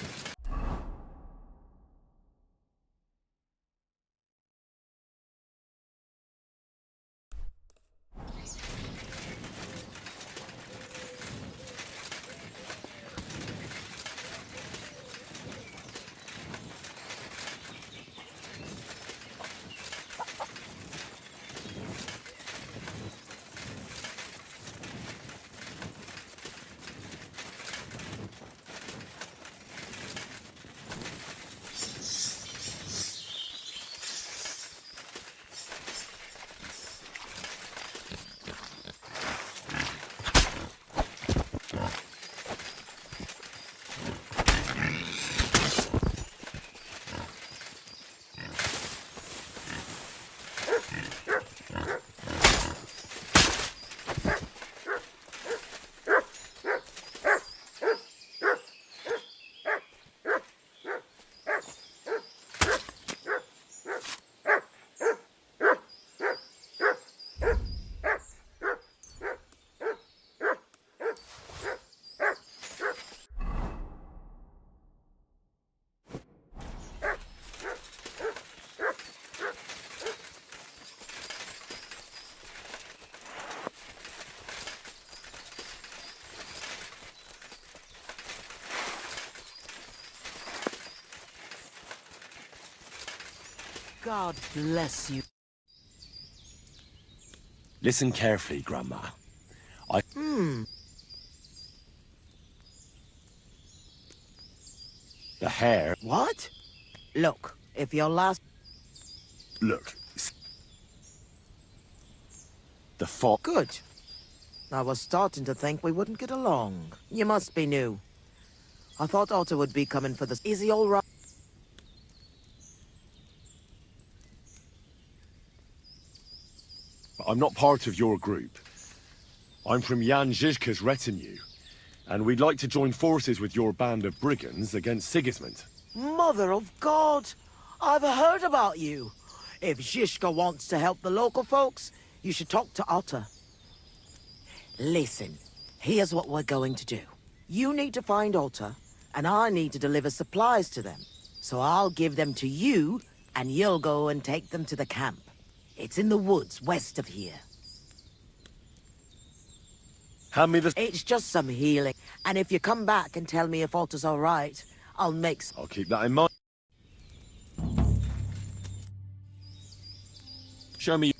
[SPEAKER 11] God bless you.
[SPEAKER 1] Listen carefully, Grandma. The hair...
[SPEAKER 11] What? Look, if your last...
[SPEAKER 1] Look. The fox...
[SPEAKER 11] Good. I was starting to think we wouldn't get along. You must be new. I thought Otto would be coming for this. Is he all right?
[SPEAKER 1] I'm not part of your group. I'm from Jan Žižka's retinue, and we'd like to join forces with your band of brigands against Sigismund.
[SPEAKER 11] Mother of God! I've heard about you. If Žižka wants to help the local folks, you should talk to Otto. Listen, here's what we're going to do. You need to find Otto, and I need to deliver supplies to them. So I'll give them to you, and you'll go and take them to the camp. It's in the woods west of here.
[SPEAKER 1] Hand me the...
[SPEAKER 11] It's just some healing. And if you come back and tell me if Otto's all right, I'll make some.
[SPEAKER 1] I'll keep that in mind. Show me...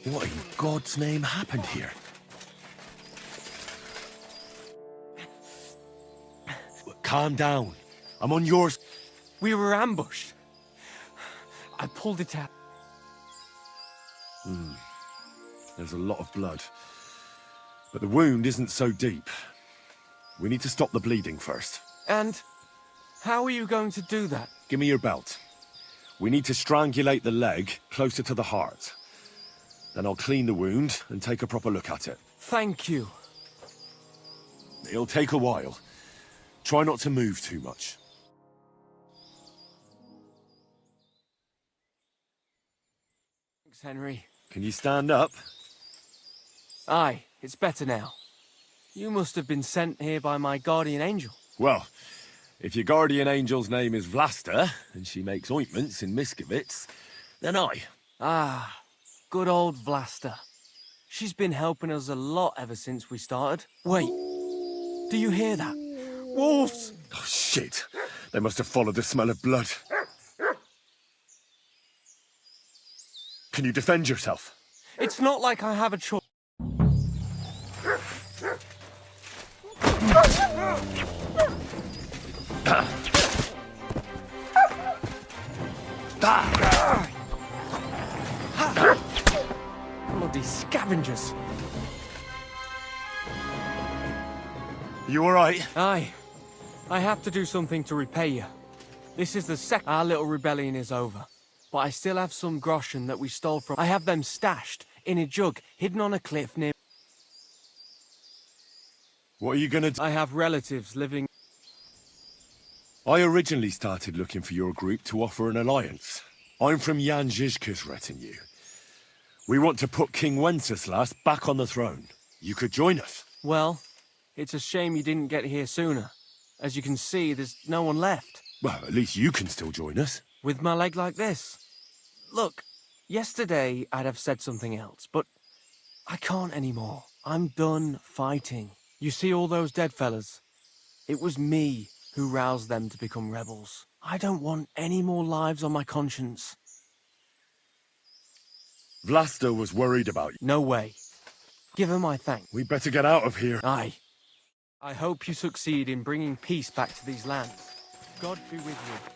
[SPEAKER 1] What in God's name happened here? Calm down. I'm on yours.
[SPEAKER 2] We were ambushed. I pulled it out.
[SPEAKER 1] There's a lot of blood. But the wound isn't so deep. We need to stop the bleeding first.
[SPEAKER 2] And how are you going to do that?
[SPEAKER 1] Give me your belt. We need to strangulate the leg closer to the heart. Then I'll clean the wound and take a proper look at it.
[SPEAKER 2] Thank you.
[SPEAKER 1] It'll take a while. Try not to move too much.
[SPEAKER 2] Thanks, Henry.
[SPEAKER 1] Can you stand up?
[SPEAKER 2] Aye, it's better now. You must have been sent here by my guardian angel.
[SPEAKER 1] Well, if your guardian angel's name is Vlasta, and she makes ointments in Miskovitz, then I.
[SPEAKER 2] Ah, good old Vlasta. She's been helping us a lot ever since we started. Wait, do you hear that? Wolves!
[SPEAKER 1] Oh, shit. They must have followed the smell of blood. Can you defend yourself?
[SPEAKER 2] It's not like I have a choice. Bloody scavengers.
[SPEAKER 1] You all right?
[SPEAKER 2] Aye. I have to do something to repay you. This is the second our little rebellion is over. But I still have some groschen that we stole from. I have them stashed in a jug, hidden on a cliff near...
[SPEAKER 1] What are you gonna do?
[SPEAKER 2] I have relatives living...
[SPEAKER 1] I originally started looking for your group to offer an alliance. I'm from Jan Žižka's retinue. We want to put King Wenceslas back on the throne. You could join us.
[SPEAKER 2] Well, it's a shame you didn't get here sooner. As you can see, there's no one left.
[SPEAKER 1] Well, at least you can still join us.
[SPEAKER 2] With my leg like this. Look, yesterday I'd have said something else, but I can't anymore. I'm done fighting. You see all those dead fellas? It was me who roused them to become rebels. I don't want any more lives on my conscience.
[SPEAKER 1] Vlasta was worried about you.
[SPEAKER 2] No way. Give her my thanks.
[SPEAKER 1] We better get out of here.
[SPEAKER 2] Aye. I hope you succeed in bringing peace back to these lands. God be with you.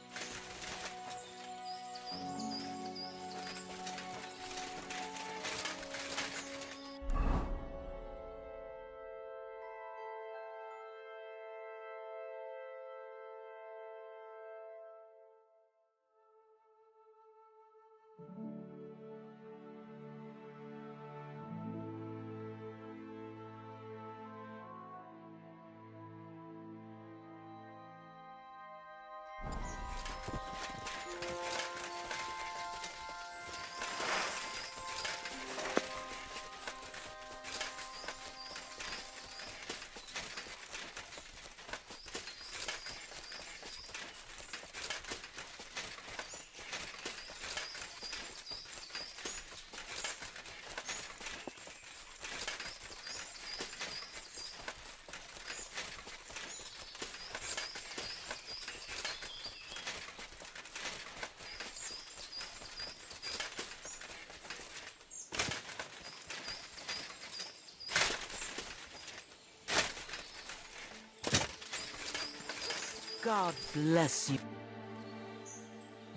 [SPEAKER 11] God bless you.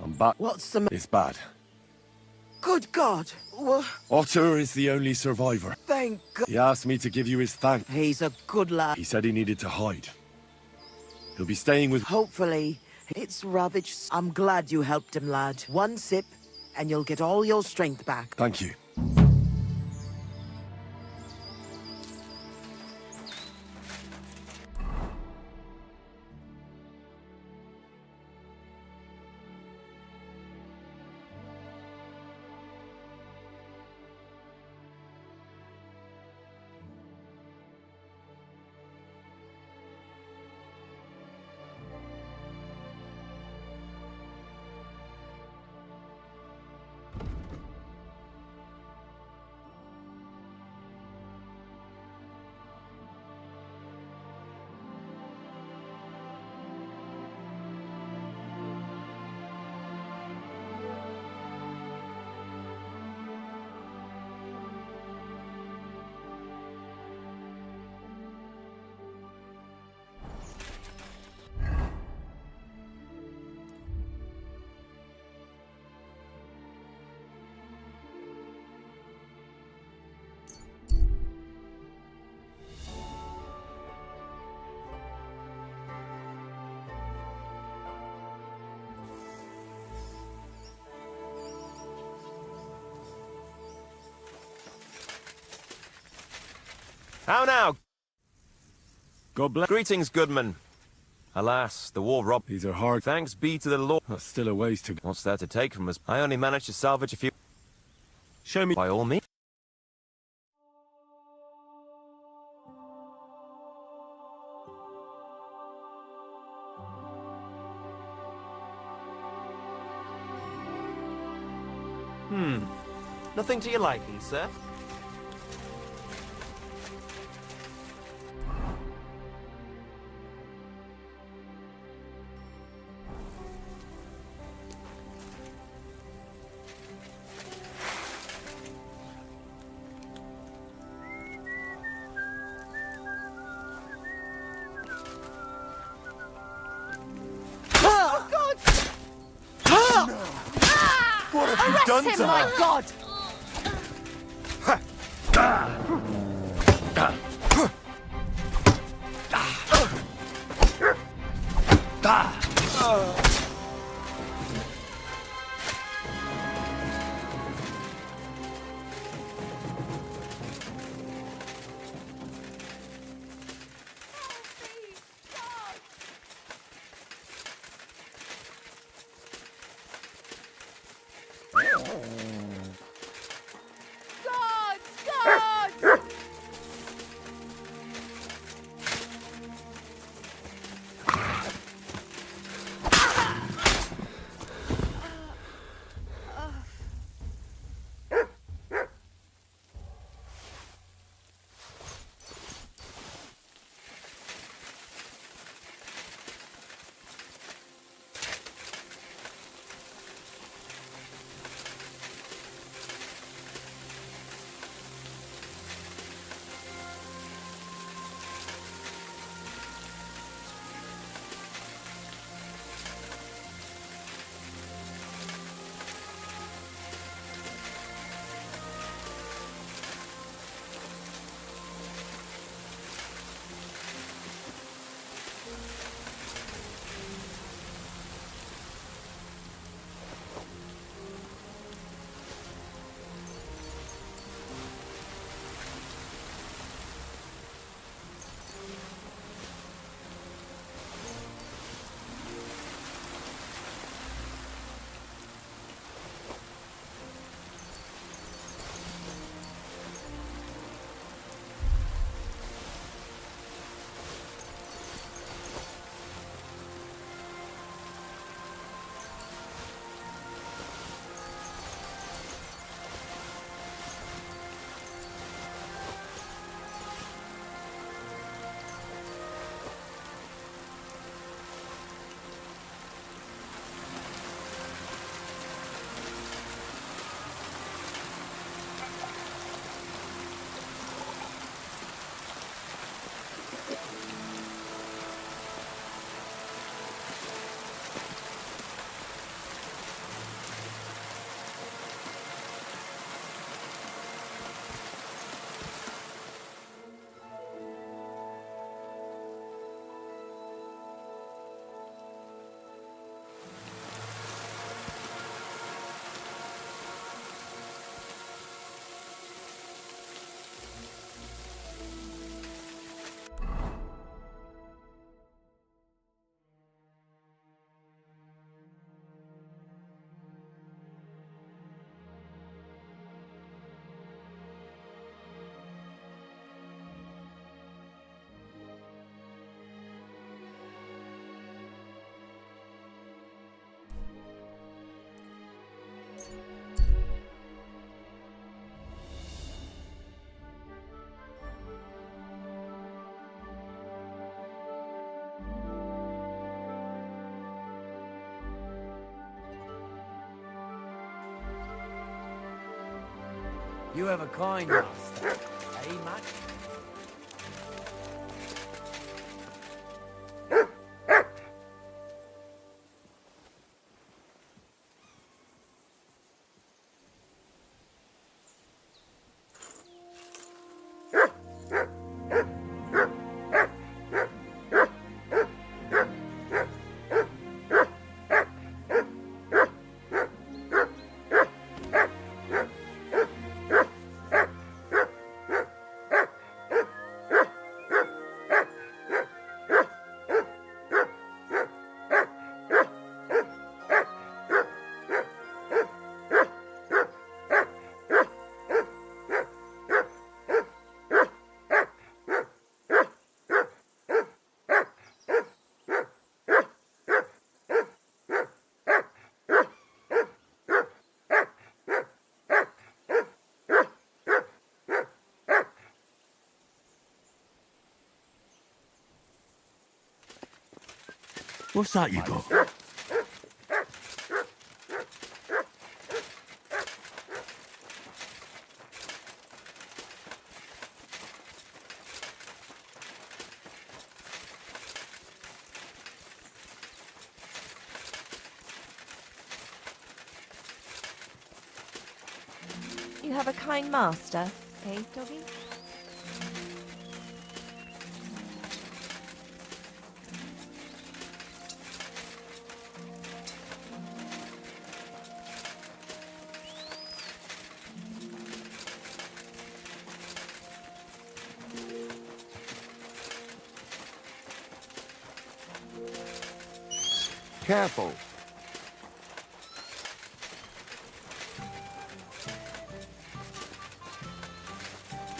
[SPEAKER 1] I'm back.
[SPEAKER 11] What's the...
[SPEAKER 1] It's bad.
[SPEAKER 11] Good God!
[SPEAKER 1] Otter is the only survivor.
[SPEAKER 11] Thank God.
[SPEAKER 1] He asked me to give you his thanks.
[SPEAKER 11] He's a good lad.
[SPEAKER 1] He said he needed to hide. He'll be staying with...
[SPEAKER 11] Hopefully, it's ravaged. I'm glad you helped him, lad. One sip, and you'll get all your strength back.
[SPEAKER 1] Thank you.
[SPEAKER 13] How now?
[SPEAKER 1] God bless...
[SPEAKER 13] Greetings, Goodman. Alas, the war robbed...
[SPEAKER 1] These are hard...
[SPEAKER 13] Thanks be to the Lord.
[SPEAKER 1] That's still a ways to...
[SPEAKER 13] What's there to take from us? I only managed to salvage a few...
[SPEAKER 1] Show me...
[SPEAKER 13] By all means. Nothing to your liking, sir?
[SPEAKER 1] What have you done to her?
[SPEAKER 11] My God!
[SPEAKER 5] God! God!
[SPEAKER 8] You have a coin, master. Eh, Matt?
[SPEAKER 1] What's that you got?
[SPEAKER 4] You have a kind master, eh, doggy?
[SPEAKER 8] Careful.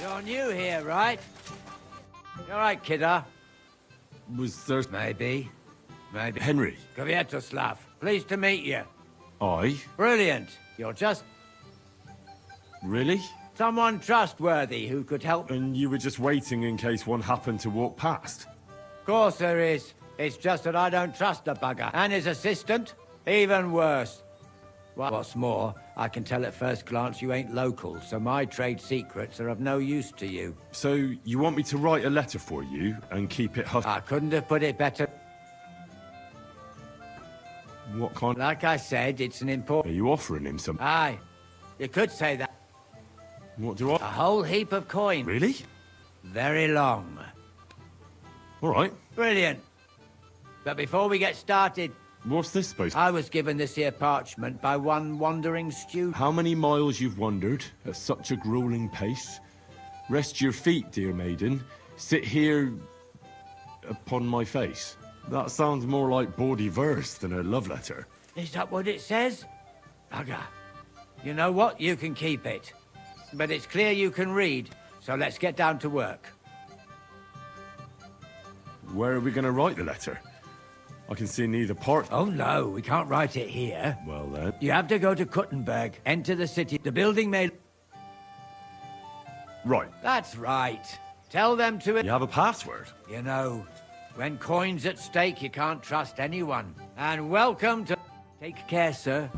[SPEAKER 8] You're new here, right? You're right, kidder.
[SPEAKER 1] Was there...
[SPEAKER 8] Maybe.
[SPEAKER 1] Henry?
[SPEAKER 8] Kvietoslav. Pleased to meet you.
[SPEAKER 1] I?
[SPEAKER 8] Brilliant. You're just
[SPEAKER 1] Really?
[SPEAKER 8] someone trustworthy who could help.
[SPEAKER 1] And you were just waiting in case one happened to walk past?
[SPEAKER 8] Of course there is. It's just that I don't trust the bugger. And his assistant? Even worse. What's more, I can tell at first glance you ain't local, so my trade secrets are of no use to you.
[SPEAKER 1] So, you want me to write a letter for you and keep it hush...
[SPEAKER 8] I couldn't have put it better.
[SPEAKER 1] What kind...
[SPEAKER 8] Like I said, it's an
[SPEAKER 1] Are
[SPEAKER 8] important...
[SPEAKER 1] you offering him some...
[SPEAKER 8] Aye. You could say that.
[SPEAKER 1] What do I...
[SPEAKER 8] A whole heap of coin.
[SPEAKER 1] Really?
[SPEAKER 8] Very long.
[SPEAKER 1] All right.
[SPEAKER 8] Brilliant. But before we get started,
[SPEAKER 1] What's this supposed to...
[SPEAKER 8] I was given this here parchment by one wandering student.
[SPEAKER 1] How many miles you've wandered at such a grueling pace? Rest your feet, dear maiden. Sit here... upon my face. That sounds more like bawdy verse than a love letter.
[SPEAKER 8] Is that what it says? Bugger. You know what? You can keep it. But it's clear you can read, so let's get down to work.
[SPEAKER 1] Where are we going to write the letter? I can see neither part...
[SPEAKER 8] Oh no, we can't write it here.
[SPEAKER 1] Well then...
[SPEAKER 8] You have to go to Kuttenberg, enter the city. The building may...
[SPEAKER 1] Right.
[SPEAKER 8] That's right. Tell them to...
[SPEAKER 1] You have a password?
[SPEAKER 8] You know, when coin's at stake, you can't trust anyone. And welcome to... Take care, sir.